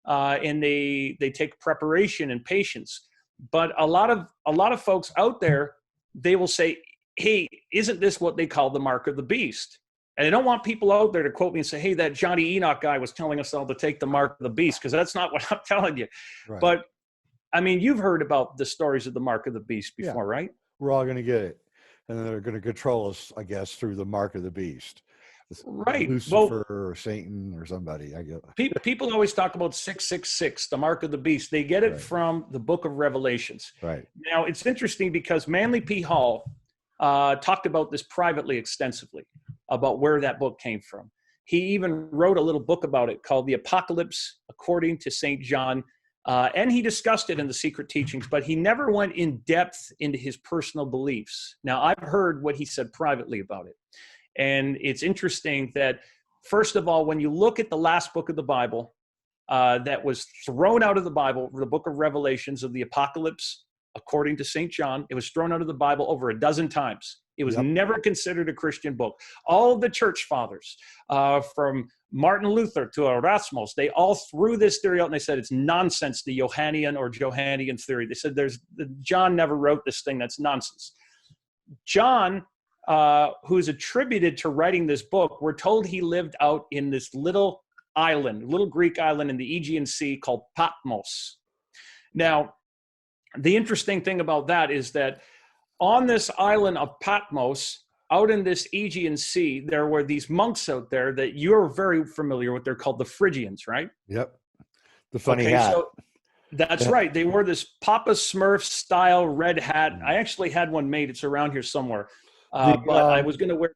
And they take preparation and patience. But a lot of folks out there, they will say, hey, isn't this what they call the mark of the beast? And I don't want people out there to quote me and say, hey, that Jonny Enoch guy was telling us all to take the mark of the beast, because that's not what I'm telling you.
Right.
But I mean, you've heard about the stories of the mark of the beast before, right?
We're all going to get it. And then they're going to control us, I guess, through the mark of the beast.
Right.
Lucifer or Satan or somebody, I guess.
People always talk about 666, the mark of the beast. They get it from the book of Revelations.
Right.
Now, it's interesting because Manley P. Hall talked about this privately extensively, about where that book came from. He even wrote a little book about it called The Apocalypse According to St. John. And he discussed it in the Secret Teachings, but he never went in depth into his personal beliefs. Now, I've heard what he said privately about it. And it's interesting that, first of all, when you look at the last book of the Bible that was thrown out of the Bible, the book of Revelations of the Apocalypse, according to St. John, it was thrown out of the Bible over a dozen times. It was never considered a Christian book. All the church fathers, from Martin Luther to Erasmus, they all threw this theory out and they said it's nonsense, the Johannian or Johannian theory. They said John never wrote this thing, that's nonsense. John, who's attributed to writing this book, we're told he lived out in this little island, little Greek island in the Aegean Sea called Patmos. Now, the interesting thing about that is that on this island of Patmos, out in this Aegean Sea, there were these monks out there that you're very familiar with. They're called the Phrygians, right?
Yep. The funny hat. So
that's right. They wore this Papa Smurf style red hat. I actually had one made. It's around here somewhere. But I was going to wear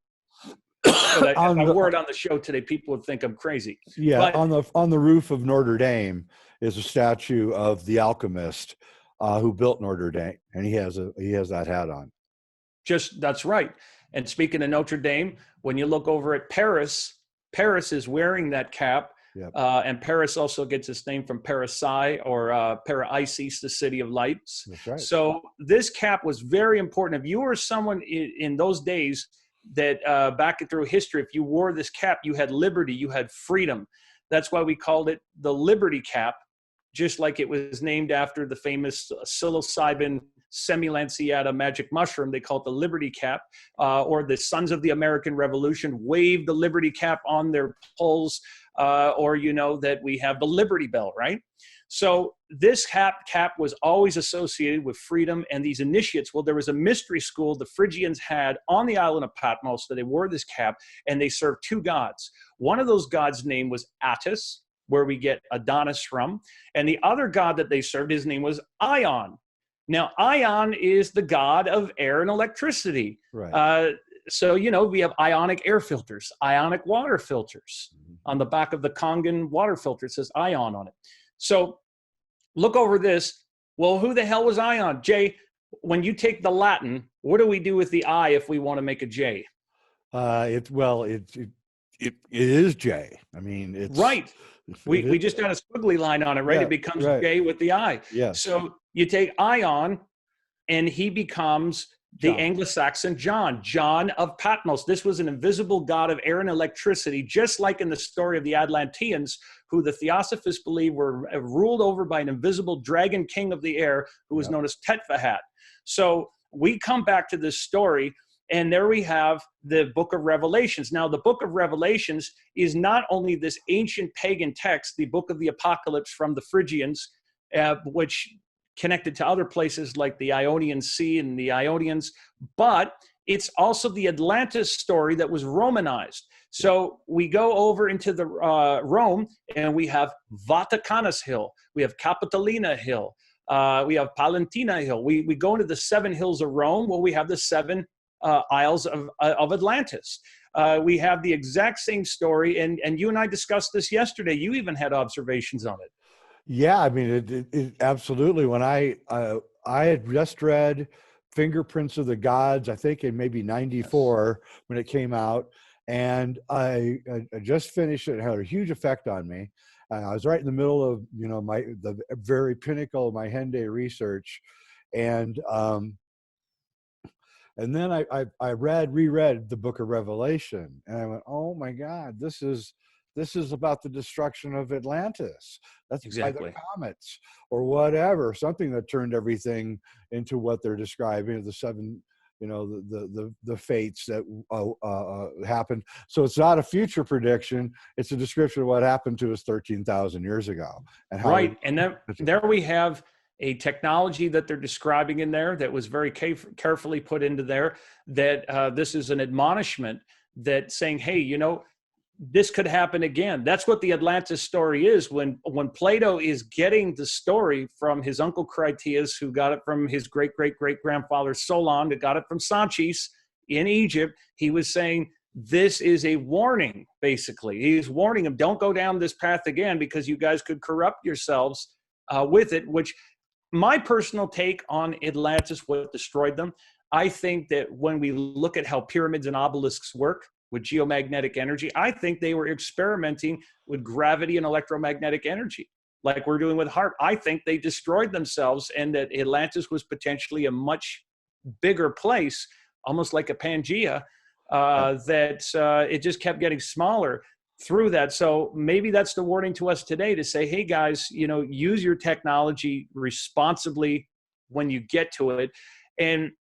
if I wore it on the show today, people would think I'm crazy.
Yeah, but on the roof of Notre Dame is a statue of the alchemist who built Notre Dame, and he has that hat on.
That's right. And speaking of Notre Dame, when you look over at Paris is wearing that cap. Yep. And Paris also gets its name from Parasai or Paraisis, the city of lights.
That's right.
So this cap was very important. If you were someone in those days that back through history, if you wore this cap, you had liberty, you had freedom. That's why we called it the Liberty Cap, just like it was named after the famous psilocybin semilanciata magic mushroom. They call it the Liberty Cap, or the Sons of the American Revolution wave the Liberty Cap on their poles, or that we have the Liberty Bell, right? So this cap was always associated with freedom and these initiates. Well, there was a mystery school the Phrygians had on the island of Patmos that they wore this cap, and they served two gods. One of those gods' name was Attis, where we get Adonis from, and the other god that they served, his name was Ion. Now, Ion is the god of air and electricity.
Right.
So, we have ionic air filters, ionic water filters. On the back of the Kangen water filter, it says Ion on it. So look over this. Well, who the hell was Ion? Jay, when you take the Latin, what do we do with the I if we want to make a J?
It is J. I mean, it's
right. We just got a squiggly line on it, right?
Yeah,
it becomes
right.
J with the I.
Yeah.
So you take Ion, and he becomes the Anglo-Saxon John of Patmos. This was an invisible god of air and electricity, just like in the story of the Atlanteans, who the Theosophists believe were ruled over by an invisible dragon king of the air, who was known as Tetvahat. So we come back to this story, and there we have the book of Revelations. Now, the book of Revelations is not only this ancient pagan text, the book of the Apocalypse from the Phrygians, which connected to other places like the Ionian Sea and the Ionians, but it's also the Atlantis story that was Romanized. So we go over into the Rome, and we have Vaticanus Hill, we have Capitolina Hill, we have Palentina Hill. We go into the 7 hills of Rome. Well, we have the 7 isles of Atlantis. We have the exact same story, and you and I discussed this yesterday. You even had observations on it.
Yeah, I mean, it absolutely. When I had just read Fingerprints of the Gods, I think in maybe '94 when it came out, and I just finished it. It had a huge effect on me. I was right in the middle of the very pinnacle of my Henday research, and then I reread the Book of Revelation, and I went, oh my God, this is about the destruction of Atlantis. That's
exactly
by the comets or whatever, something that turned everything into what they're describing, the 7, the fates that happened. So it's not a future prediction. It's a description of what happened to us 13,000 years ago. And how
and then there we have a technology that they're describing in there that was very carefully put into there, that this is an admonishment that saying, hey, you know, this could happen again. That's what the Atlantis story is. When Plato is getting the story from his uncle Critias, who got it from his great-great-great-grandfather Solon, that got it from Sanchis in Egypt, he was saying, this is a warning, basically. He's warning them, don't go down this path again because you guys could corrupt yourselves with it, which my personal take on Atlantis, what destroyed them, I think that when we look at how pyramids and obelisks work with geomagnetic energy, I think they were experimenting with gravity and electromagnetic energy, like we're doing with heart. I think they destroyed themselves, and that Atlantis was potentially a much bigger place, almost like a Pangea, that it just kept getting smaller through that. So maybe that's the warning to us today, to say, hey guys, you know, use your technology responsibly when you get to it. And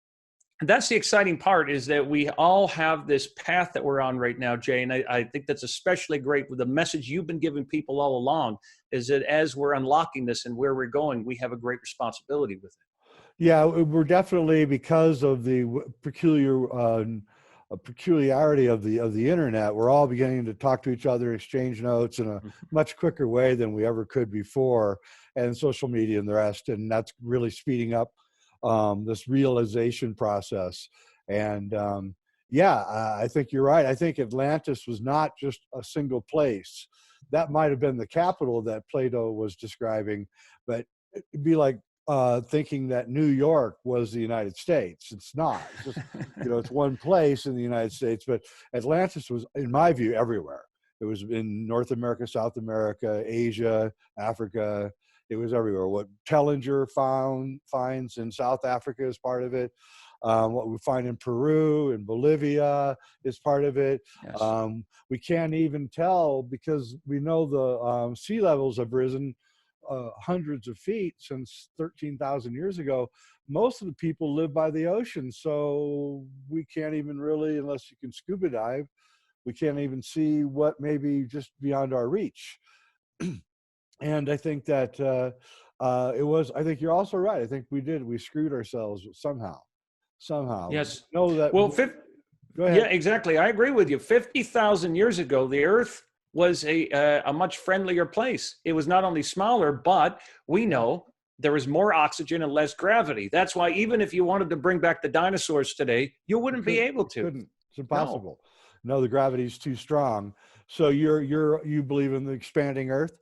that's the exciting part, is that we all have this path that we're on right now, Jay. And I think that's especially great with the message you've been giving people all along, is that as we're unlocking this and where we're going, we have a great responsibility with it.
Yeah, we're definitely, because of the peculiarity of the internet, we're all beginning to talk to each other, exchange notes in a much quicker way than we ever could before, and social media and the rest, and that's really speeding up this realization process. And yeah, I think you're right. I think Atlantis was not just a single place. That might have been the capital that Plato was describing, but it'd be like thinking that New York was the United States. It's not. It's just, you know, it's one place in the United States, but Atlantis was, in my view, everywhere. It was in North America, South America, Asia, Africa. It was everywhere. What Tellinger finds in South Africa is part of it. What we find in Peru and Bolivia is part of it. Yes. We can't even tell, because we know the sea levels have risen hundreds of feet since 13,000 years ago. Most of the people live by the ocean, so we can't even really, unless you can scuba dive, we can't even see what may be just beyond our reach. And I think that I think you're also right. I think we screwed ourselves somehow.
Yes.
Know that.
Well,
go ahead.
Yeah, exactly. I agree with you. 50,000 years ago, the Earth was a much friendlier place. It was not only smaller, but we know there was more oxygen and less gravity. That's why even if you wanted to bring back the dinosaurs today, you wouldn't be able to.
Couldn't. It's impossible. No, the gravity's too strong. So you believe in the expanding Earth?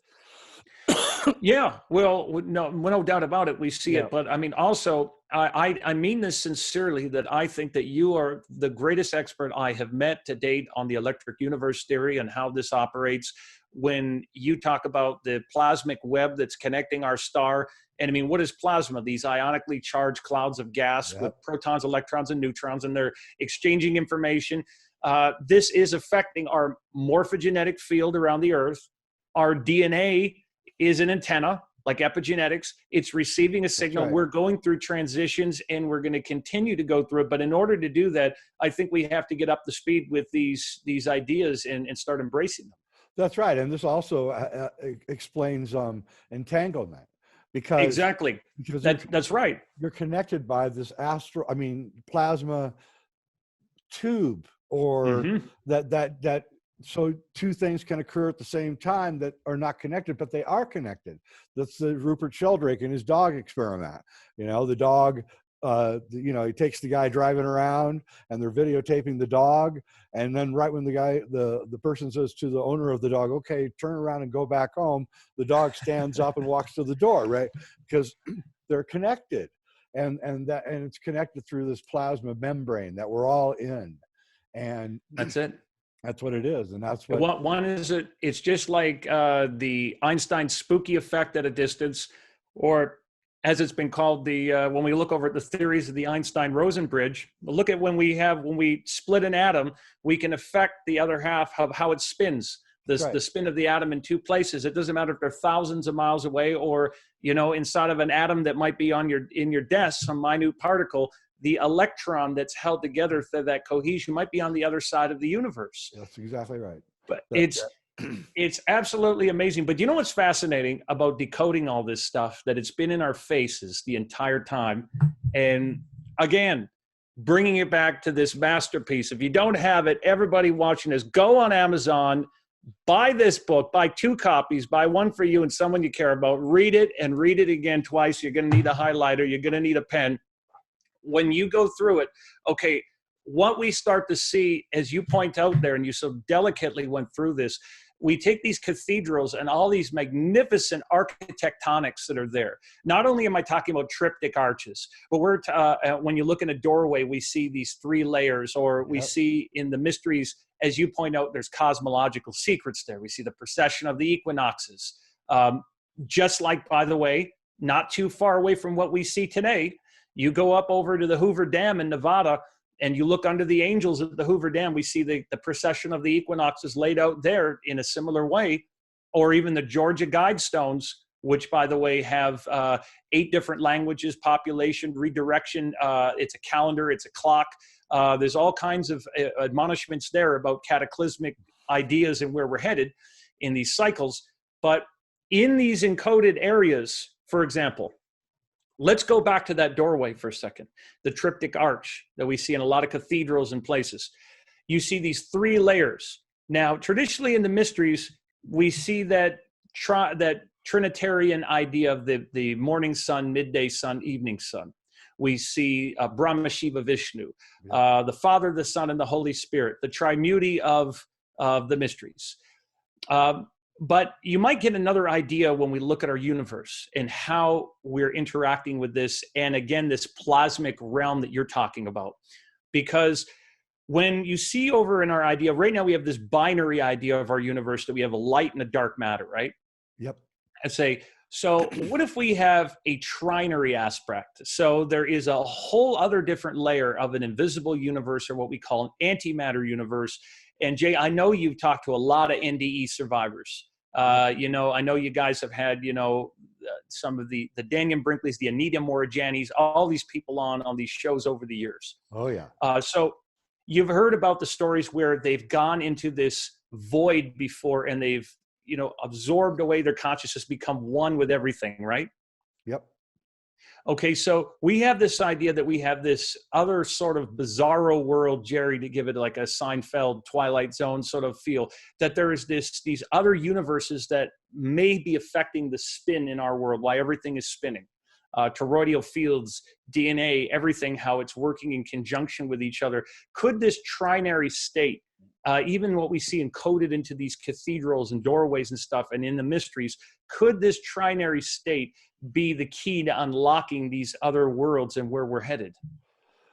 Yeah, well, no doubt about it. We see it, but I mean, also, I mean this sincerely, that I think that you are the greatest expert I have met to date on the electric universe theory and how this operates. When you talk about the plasmic web that's connecting our star, and I mean, what is plasma? These ionically charged clouds of gas with protons, electrons, and neutrons, and they're exchanging information. This is affecting our morphogenetic field around the Earth. Our DNA is an antenna, like epigenetics. It's receiving a signal. Right. We're going through transitions, and we're going to continue to go through it. But in order to do that, I think we have to get up to speed with these ideas and start embracing them.
That's right. And this also explains entanglement. Because
that's right.
You're connected by this plasma tube, or that so two things can occur at the same time that are not connected, but they are connected. That's the Rupert Sheldrake and his dog experiment. You know, the dog, he takes the guy driving around, and they're videotaping the dog. And then right when the person says to the owner of the dog, okay, turn around and go back home, the dog stands up and walks to the door, right? Because they're connected. And it's connected through this plasma membrane that we're all in. And
that's it.
That's what it is, and that's what
one is. It's just like the Einstein spooky effect at a distance, or as it's been called, when we look over at the theories of the Einstein-Rosen bridge. Look at when we split an atom, we can affect the other half of how it spins. The spin of the atom in two places. It doesn't matter if they're thousands of miles away, or inside of an atom that might be in your desk, some minute particle. The electron that's held together through that cohesion might be on the other side of the universe.
That's exactly right.
But It's absolutely amazing. But you know what's fascinating about decoding all this stuff? That it's been in our faces the entire time. And again, bringing it back to this masterpiece. If you don't have it, everybody watching this, go on Amazon, buy this book, buy 2 copies, buy one for you and someone you care about, read it and read it again twice. You're going to need a highlighter. You're going to need a pen. When you go through it, okay, what we start to see, as you point out there, and you so delicately went through this, we take these cathedrals and all these magnificent architectonics that are there. Not only am I talking about triptych arches, but when you look in a doorway, we see these 3 layers, or we see in the mysteries, as you point out, there's cosmological secrets there. We see the precession of the equinoxes. Just like, by the way, not too far away from what we see today, you go up over to the Hoover Dam in Nevada, and you look under the angels at the Hoover Dam, we see the precession of the equinoxes laid out there in a similar way, or even the Georgia Guidestones, which, by the way, have 8 different languages, population, redirection. It's a calendar, it's a clock. There's all kinds of admonishments there about cataclysmic ideas and where we're headed in these cycles. But in these encoded areas, for example, let's go back to that doorway for a second, the triptych arch that we see in a lot of cathedrals and places. You see these 3 layers. Now, traditionally in the mysteries, we see that Trinitarian idea of the morning sun, midday sun, evening sun. We see Brahma, Shiva, Vishnu, the Father, the Son, and the Holy Spirit, the trimuty of the mysteries. But you might get another idea when we look at our universe and how we're interacting with this. And again, this plasmic realm that you're talking about. Because when you see over in our idea, right now we have this binary idea of our universe that we have a light and a dark matter, right?
Yep.
And say, so what if we have a trinary aspect? So there is a whole other different layer of an invisible universe, or what we call an antimatter universe. And Jay, I know you've talked to a lot of NDE survivors. I know you guys have had, some of the Daniel Brinkleys, the Anita Morajanis, all these people on these shows over the years.
Oh, yeah.
So you've heard about the stories where they've gone into this void before and they've, absorbed away their consciousness, become one with everything, right?
Yep.
Okay, so we have this idea that we have this other sort of bizarro world, Jerry, to give it like a Seinfeld Twilight Zone sort of feel, that there is these other universes that may be affecting the spin in our world, why everything is spinning. Toroidal fields, DNA, everything, how it's working in conjunction with each other. Could this trinary state, even what we see encoded into these cathedrals and doorways and stuff, and in the mysteries, could this trinary state be the key to unlocking these other worlds and where we're headed?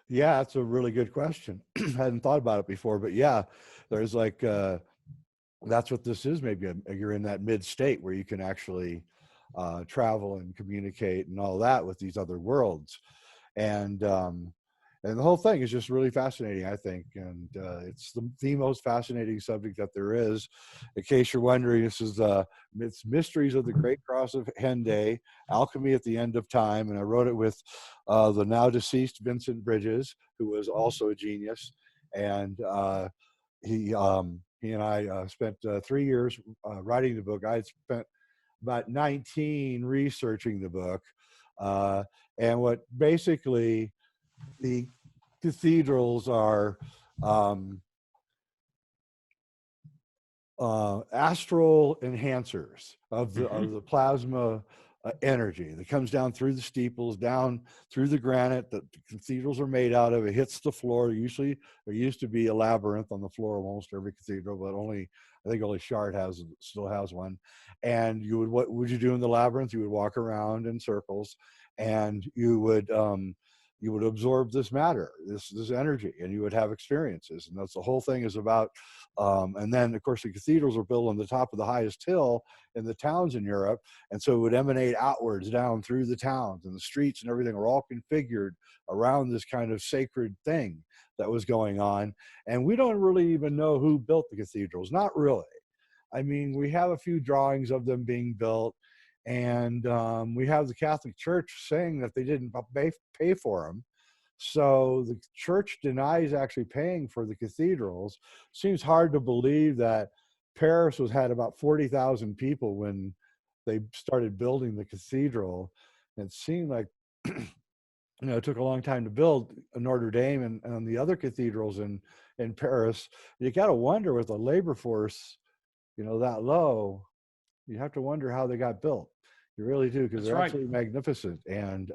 Yeah, that's a really good question. I hadn't thought about it before, but yeah, there's like, that's what this is. Maybe you're in that mid state where you can actually travel and communicate and all that with these other worlds. And the whole thing is just really fascinating, I think. And it's the most fascinating subject that there is. In case you're wondering, this is it's Mysteries of the Great Cross of Henday, Alchemy at the End of Time. And I wrote it with the now deceased Vincent Bridges, who was also a genius. And he and I spent 3 years writing the book. I had spent about 19 researching the book. And what basically the cathedrals are astral enhancers of the plasma energy that comes down through the steeples, down through the granite that the cathedrals are made out of. It hits the floor. Usually there used to be a labyrinth on the floor of almost every cathedral, but I think only Shard still has one. And what would you do in the labyrinth? You would walk around in circles, and you would absorb this matter, this energy, and you would have experiences. And that's the whole thing is about. And then, of course, the cathedrals are built on the top of the highest hill in the towns in Europe. And so it would emanate outwards down through the towns, and the streets and everything are all configured around this kind of sacred thing that was going on. And we don't really even know who built the cathedrals. Not really. I mean, we have a few drawings of them being built. And we have the Catholic Church saying that they didn't pay for them. So the church denies actually paying for the cathedrals. Seems hard to believe that Paris had about 40,000 people when they started building the cathedral. And it seemed like, it took a long time to build Notre Dame and the other cathedrals in Paris. You got to wonder, with the labor force, that low, you have to wonder how they got built. You really do, because they're absolutely magnificent. And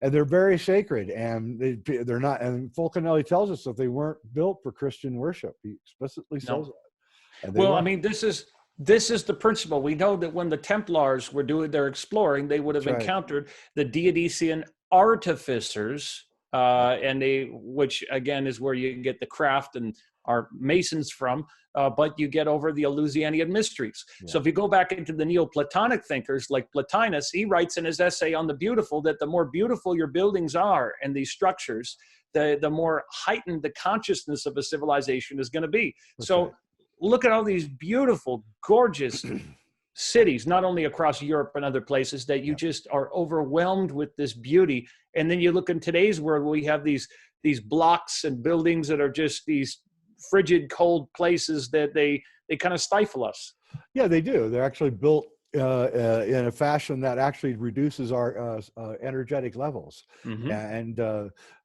they're very sacred, and they're not. And Fulcanelli tells us that they weren't built for Christian worship. He explicitly says that.
Well, I mean, this is the principle. We know that when the Templars were doing their exploring, they would have encountered the Dionysian artificers, which again is where you get the craft and our Masons from, but you get over the Eleusinian mysteries. Yeah. So if you go back into the Neoplatonic thinkers like Plotinus, he writes in his essay on the beautiful that the more beautiful your buildings are and these structures, the more heightened the consciousness of a civilization is going to be. Look at all these beautiful, gorgeous cities, not only across Europe and other places, that you just are overwhelmed with this beauty. And then you look in today's world, we have these blocks and buildings that are just these frigid, cold places that they kind of stifle us.
Yeah, they do. They're actually built in a fashion that actually reduces our energetic levels. Mm-hmm.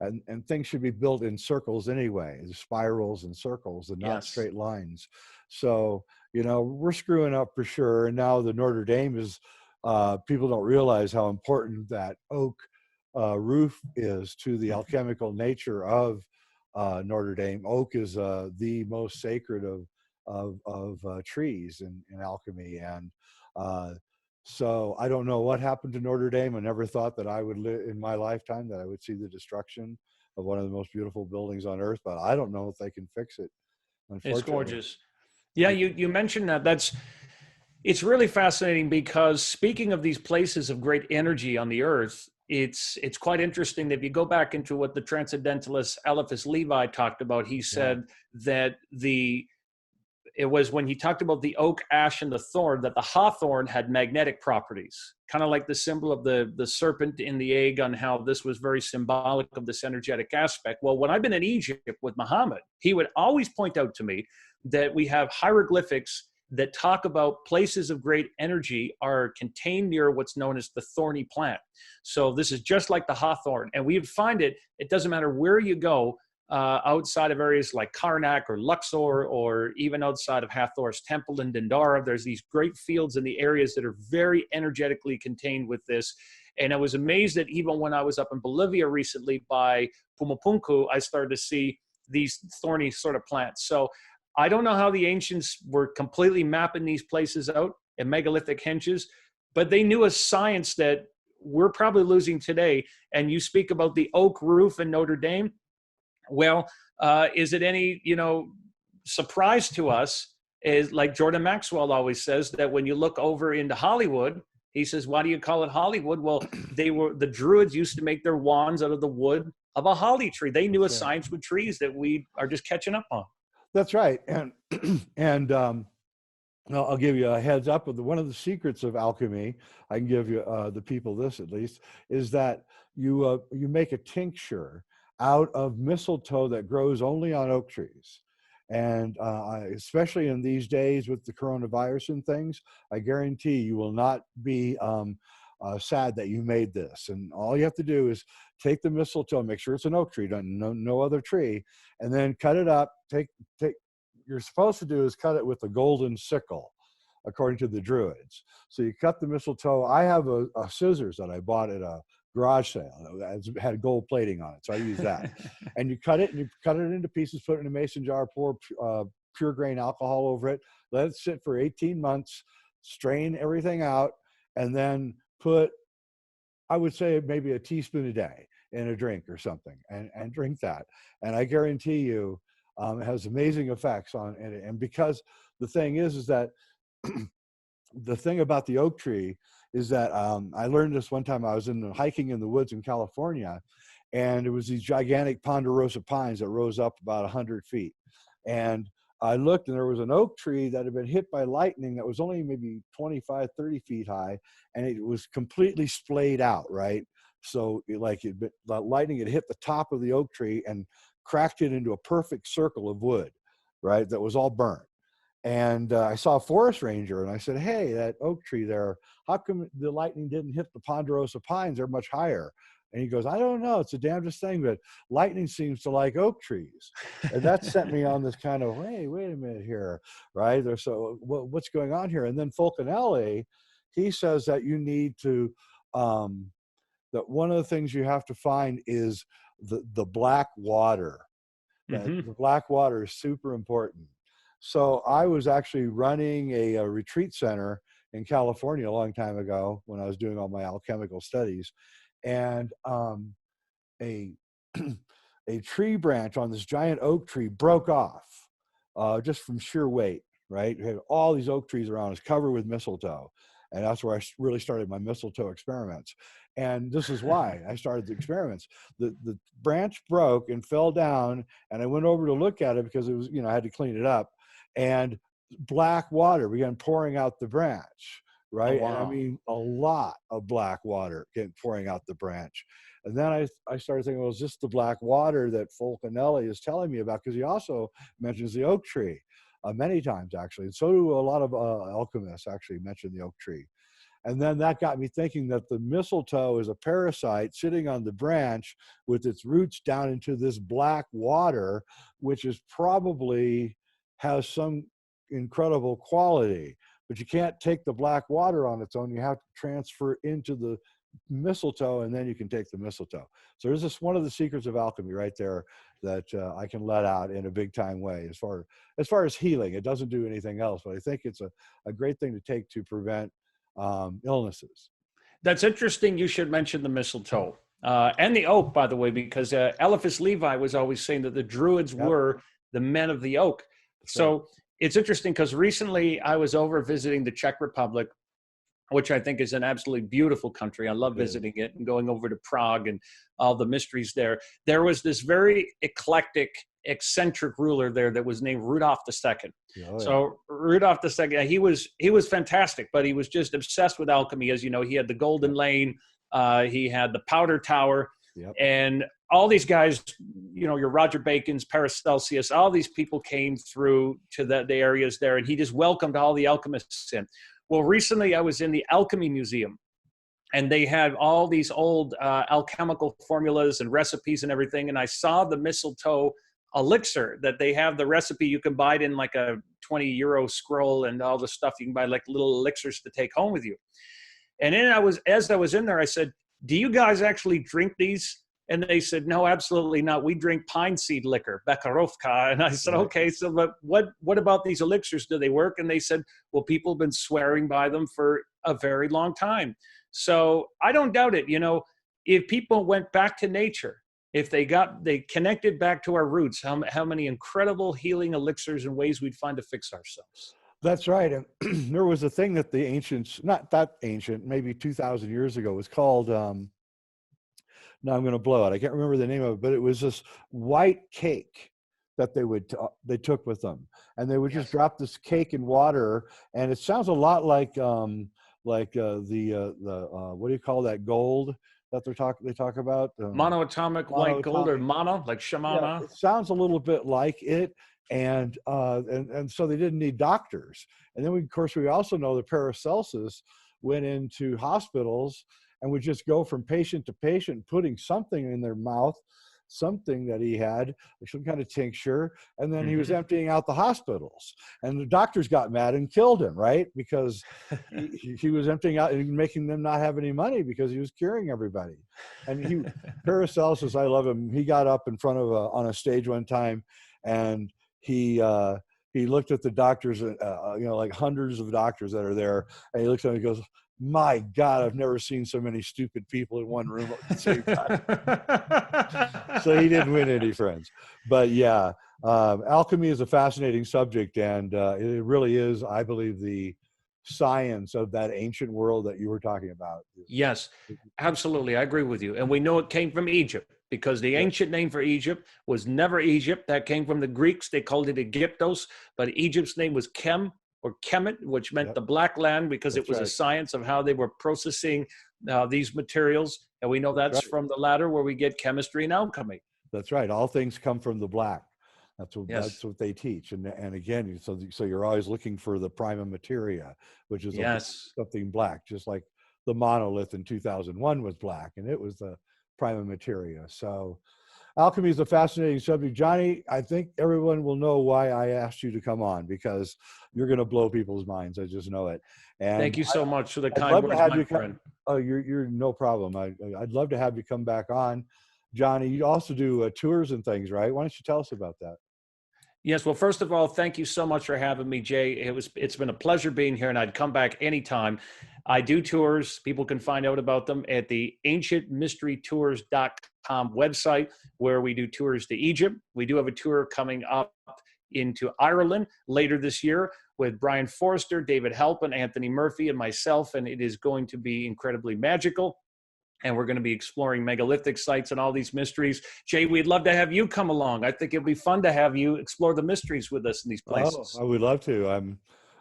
And things should be built in circles anyway, spirals and circles and not straight lines. So, we're screwing up for sure. And now the Notre Dame is, people don't realize how important that oak roof is to the alchemical nature of Notre Dame. Oak is the most sacred of trees in alchemy. And so I don't know what happened to Notre Dame. I never thought that I would live in my lifetime, that I would see the destruction of one of the most beautiful buildings on earth, but I don't know if they can fix it.
It's gorgeous. Yeah, you mentioned that. It's really fascinating, because speaking of these places of great energy on the earth, it's quite interesting that if you go back into what the transcendentalist Eliphas Levi talked about, he said that it was when he talked about the oak, ash, and the thorn, that the hawthorn had magnetic properties, kind of like the symbol of the serpent in the egg, on how this was very symbolic of this energetic aspect. Well, when I've been in Egypt with Muhammad, he would always point out to me that we have hieroglyphics that talk about places of great energy are contained near what's known as the thorny plant. So this is just like the hawthorn. And we would find it doesn't matter where you go, outside of areas like Karnak or Luxor, or even outside of Hathor's temple in Dendara, there's these great fields in the areas that are very energetically contained with this. And I was amazed that even when I was up in Bolivia recently by Pumapunku, I started to see these thorny sort of plants. So I don't know how the ancients were completely mapping these places out in megalithic henges, but they knew a science that we're probably losing today. And you speak about the oak roof in Notre Dame. Well, is it any, surprise to us, is like Jordan Maxwell always says, that when you look over into Hollywood, he says, why do you call it Hollywood? Well, the Druids used to make their wands out of the wood of a holly tree. They knew a science with trees that we are just catching up on.
That's right. And I'll give you a heads up of one of the secrets of alchemy. I can give you the people this, at least, is that you make a tincture out of mistletoe that grows only on oak trees. And especially in these days with the coronavirus and things, I guarantee you will not be sad that you made this. And all you have to do is take the mistletoe, make sure it's an oak tree, no other tree, and then cut it up. You're supposed to do is cut it with a golden sickle, according to the Druids. So you cut the mistletoe. I have a scissors that I bought at a garage sale that had gold plating on it, so I use that. And you cut it into pieces, put it in a mason jar, pour pure grain alcohol over it, let it sit for 18 months, strain everything out, and then put, I would say, maybe a teaspoon a day in a drink or something, and drink that. And I guarantee you it has amazing effects on it. And because the thing is that the thing about the oak tree is that I learned this one time. I was hiking in the woods in California, and it was these gigantic ponderosa pines that rose up about 100 feet. And I looked, and there was an oak tree that had been hit by lightning that was only maybe 25, 30 feet high, and it was completely splayed out, right? So the lightning had hit the top of the oak tree and cracked it into a perfect circle of wood, right? That was all burnt. And I saw a forest ranger, and I said, "Hey, that oak tree there, how come the lightning didn't hit the ponderosa pines? They're much higher." And he goes, "I don't know. It's the damnedest thing, but lightning seems to like oak trees." And that sent me on this kind of, hey, wait a minute here, right? So what's going on here? And then Fulcanelli, he says that you need to, that one of the things you have to find is the black water. That
Mm-hmm.
the black water is super important. So I was actually running a retreat center in California a long time ago when I was doing all my alchemical studies, and a a tree branch on this giant oak tree broke off just from sheer weight. Right, we had all these oak trees around us covered with mistletoe, and that's where I really started my mistletoe experiments. And this is why I started the experiments. The branch broke and fell down, and I went over to look at it because it was, I had to clean it up, and black water began pouring out the branch. Right.
Oh,
And I
wow.
mean, a lot of black water pouring out the branch. And then I started thinking, well, is this the black water that Fulcanelli is telling me about? Because he also mentions the oak tree many times, actually. And so do a lot of alchemists actually mention the oak tree. And then that got me thinking that the mistletoe is a parasite sitting on the branch with its roots down into this black water, which is probably has some incredible quality. But you can't take the black water on its own. You have to transfer into the mistletoe, and then you can take the mistletoe. So there's this one of the secrets of alchemy right there that I can let out in a big time way as far as healing. It doesn't do anything else, but I think it's a great thing to take to prevent illnesses.
That's interesting. You should mention the mistletoe and the oak, by the way, because Eliphas Levi was always saying that the Druids
Yep,
were the men of the oak.
that's right.
So it's interesting because recently I was over visiting the Czech Republic, which I think is an absolutely beautiful country. I love visiting it and going over to Prague and all the mysteries there. There was this very eclectic, eccentric ruler there that was named Rudolph II.
Oh,
So Rudolph II, he was fantastic, but he was just obsessed with alchemy. As you know, he had the Golden Lane, he had the Powder Tower, and all these guys, your Roger Bacon's, Paracelsus, all these people came through to the areas there, and he just welcomed all the alchemists in. Well, recently I was in the Alchemy Museum, and they had all these old alchemical formulas and recipes and everything. And I saw the mistletoe elixir that they have the recipe. You can buy it in like a 20 € scroll and all the stuff. You can buy like little elixirs to take home with you. And then as I was in there, I said, "Do you guys actually drink these?" And they said, "No, absolutely not. We drink pine seed liquor, Bekarovka." And I said, "Okay, so but what about these elixirs? Do they work?" And they said, "Well, people have been swearing by them for a very long time." So I don't doubt it. If people went back to nature, if they connected back to our roots, how many incredible healing elixirs and ways we'd find to fix ourselves.
That's right. And there was a thing that the ancients, not that ancient, maybe 2,000 years ago, was called, now I'm going to blow it. I can't remember the name of it, but it was this white cake that they took with them, and they would just drop this cake in water, and it sounds a lot like the what do you call that gold that they talk about?
Monoatomic white gold, or mono, like shamana.
Yeah, it sounds a little bit like it. And so they didn't need doctors. And then of course we also know that Paracelsus went into hospitals and would just go from patient to patient, putting something in their mouth, something that he had, some kind of tincture, and then he was emptying out the hospitals. And the doctors got mad and killed him, right? Because he was emptying out and making them not have any money because he was curing everybody. And Paracelsus, I love him. He got up in front of on a stage one time, and he looked at the doctors, like hundreds of doctors that are there, and he looks at them and he goes, "My God, I've never seen so many stupid people in one room at the same time." So he didn't win any friends. But yeah, alchemy is a fascinating subject, and it really is, I believe, the science of that ancient world that you were talking about.
Yes, absolutely. I agree with you. And we know it came from Egypt, because the ancient name for Egypt was never Egypt. That came from the Greeks. They called it Egyptos, but Egypt's name was Kem, or Kemet, which meant the black land, because it was a science of how they were processing these materials. And we know that's from the latter where we get chemistry and alchemy.
That's right. All things come from the black.
Yes.
That's what they teach. And again, so you're always looking for the prima materia, which is
Yes.
something black, just like the monolith in 2001 was black, and it was the prima materia. So alchemy is a fascinating subject. Jonny, I think everyone will know why I asked you to come on, because you're going to blow people's minds. I just know it. And
Thank you so much for the
I'd
kind
love to
words,
have
my
you come.
friend.
Oh, you're no problem. I'd love to have you come back on. Jonny, you also do tours and things, right? Why don't you tell us about that?
Yes. Well, first of all, thank you so much for having me, Jay. It's been a pleasure being here, and I'd come back anytime. I do tours. People can find out about them at the ancientmysterytours.com website, where we do tours to Egypt. We do have a tour coming up into Ireland later this year with Brian Forrester, David Halpin, Anthony Murphy, and myself, and it is going to be incredibly magical. And we're going to be exploring megalithic sites and all these mysteries. Jay, we'd love to have you come along. I think it'd be fun to have you explore the mysteries with us in these
Oh,
places.
I would love to.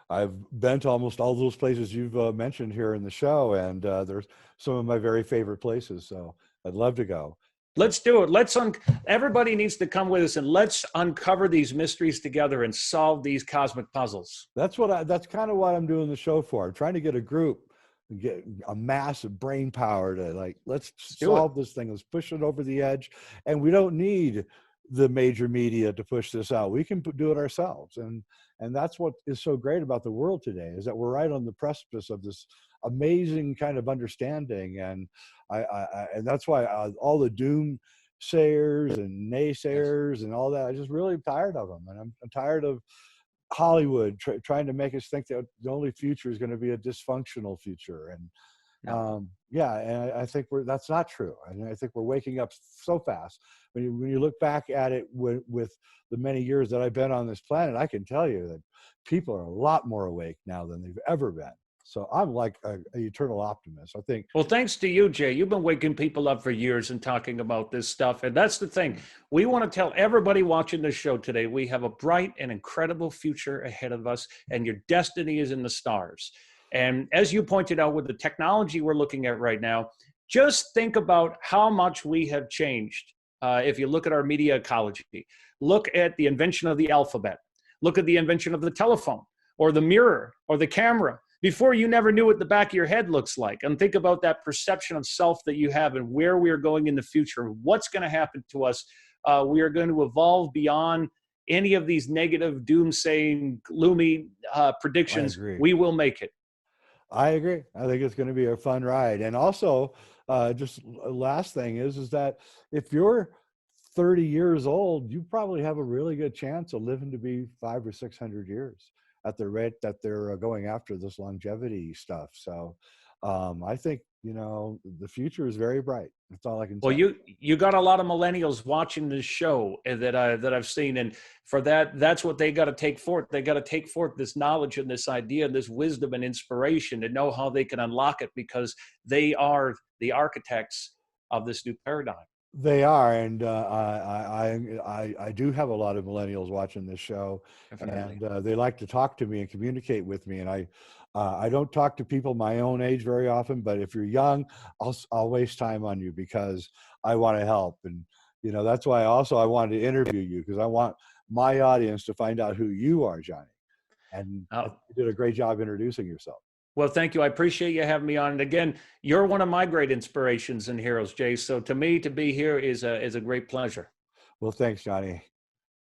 I've been to almost all those places you've mentioned here in the show, and there's some of my very favorite places. So I'd love to go.
Let's do it. Everybody needs to come with us, and let's uncover these mysteries together and solve these cosmic puzzles.
That's that's kind of what I'm doing the show for. I'm trying to get a group, get a massive brain power to, like, let's solve this thing. Let's push it over the edge. And we don't need the major media to push this out. We can do it ourselves. And that's what is so great about the world today, is that we're right on the precipice of this amazing kind of understanding. And and that's why all the doomsayers and naysayers and all that, I'm just really tired of them. And I'm tired of Hollywood trying to make us think that the only future is going to be a dysfunctional future. And yeah, and I think that's not true. And I think we're waking up so fast. When you look back at it with the many years that I've been on this planet, I can tell you that people are a lot more awake now than they've ever been. So I'm like an eternal optimist, I think.
Well, thanks to you, Jay. You've been waking people up for years and talking about this stuff. And that's the thing. We want to tell everybody watching this show today, we have a bright and incredible future ahead of us, and your destiny is in the stars. And as you pointed out, with the technology we're looking at right now, just think about how much we have changed. If you look at our media ecology, look at the invention of the alphabet, look at the invention of the telephone or the mirror or the camera. Before, you never knew what the back of your head looks like. And think about that perception of self that you have and where we are going in the future. What's going to happen to us? We are going to evolve beyond any of these negative, doomsaying, gloomy predictions. We will make it.
I agree. I think it's going to be a fun ride. And also, just last thing is that if you're 30 years old, you probably have a really good chance of living to be 500 or 600 years at the rate that they're going after this longevity stuff. So I think, the future is very bright. That's all I can say.
Well, you got a lot of millennials watching this show that I've seen, and for that's what they got to take forth. They got to take forth this knowledge and this idea, and this wisdom and inspiration to know how they can unlock it, because they are the architects of this new paradigm.
They are, and I do have a lot of millennials watching this show. Definitely. And they like to talk to me and communicate with me. And I don't talk to people my own age very often, but if you're young, I'll waste time on you because I want to help. And that's why I wanted to interview you, because I want my audience to find out who you are, Jonny. And you did a great job introducing yourself.
Well, thank you. I appreciate you having me on. And again, you're one of my great inspirations and heroes, Jay. So to me, to be here is a great pleasure.
Well, thanks, Jonny.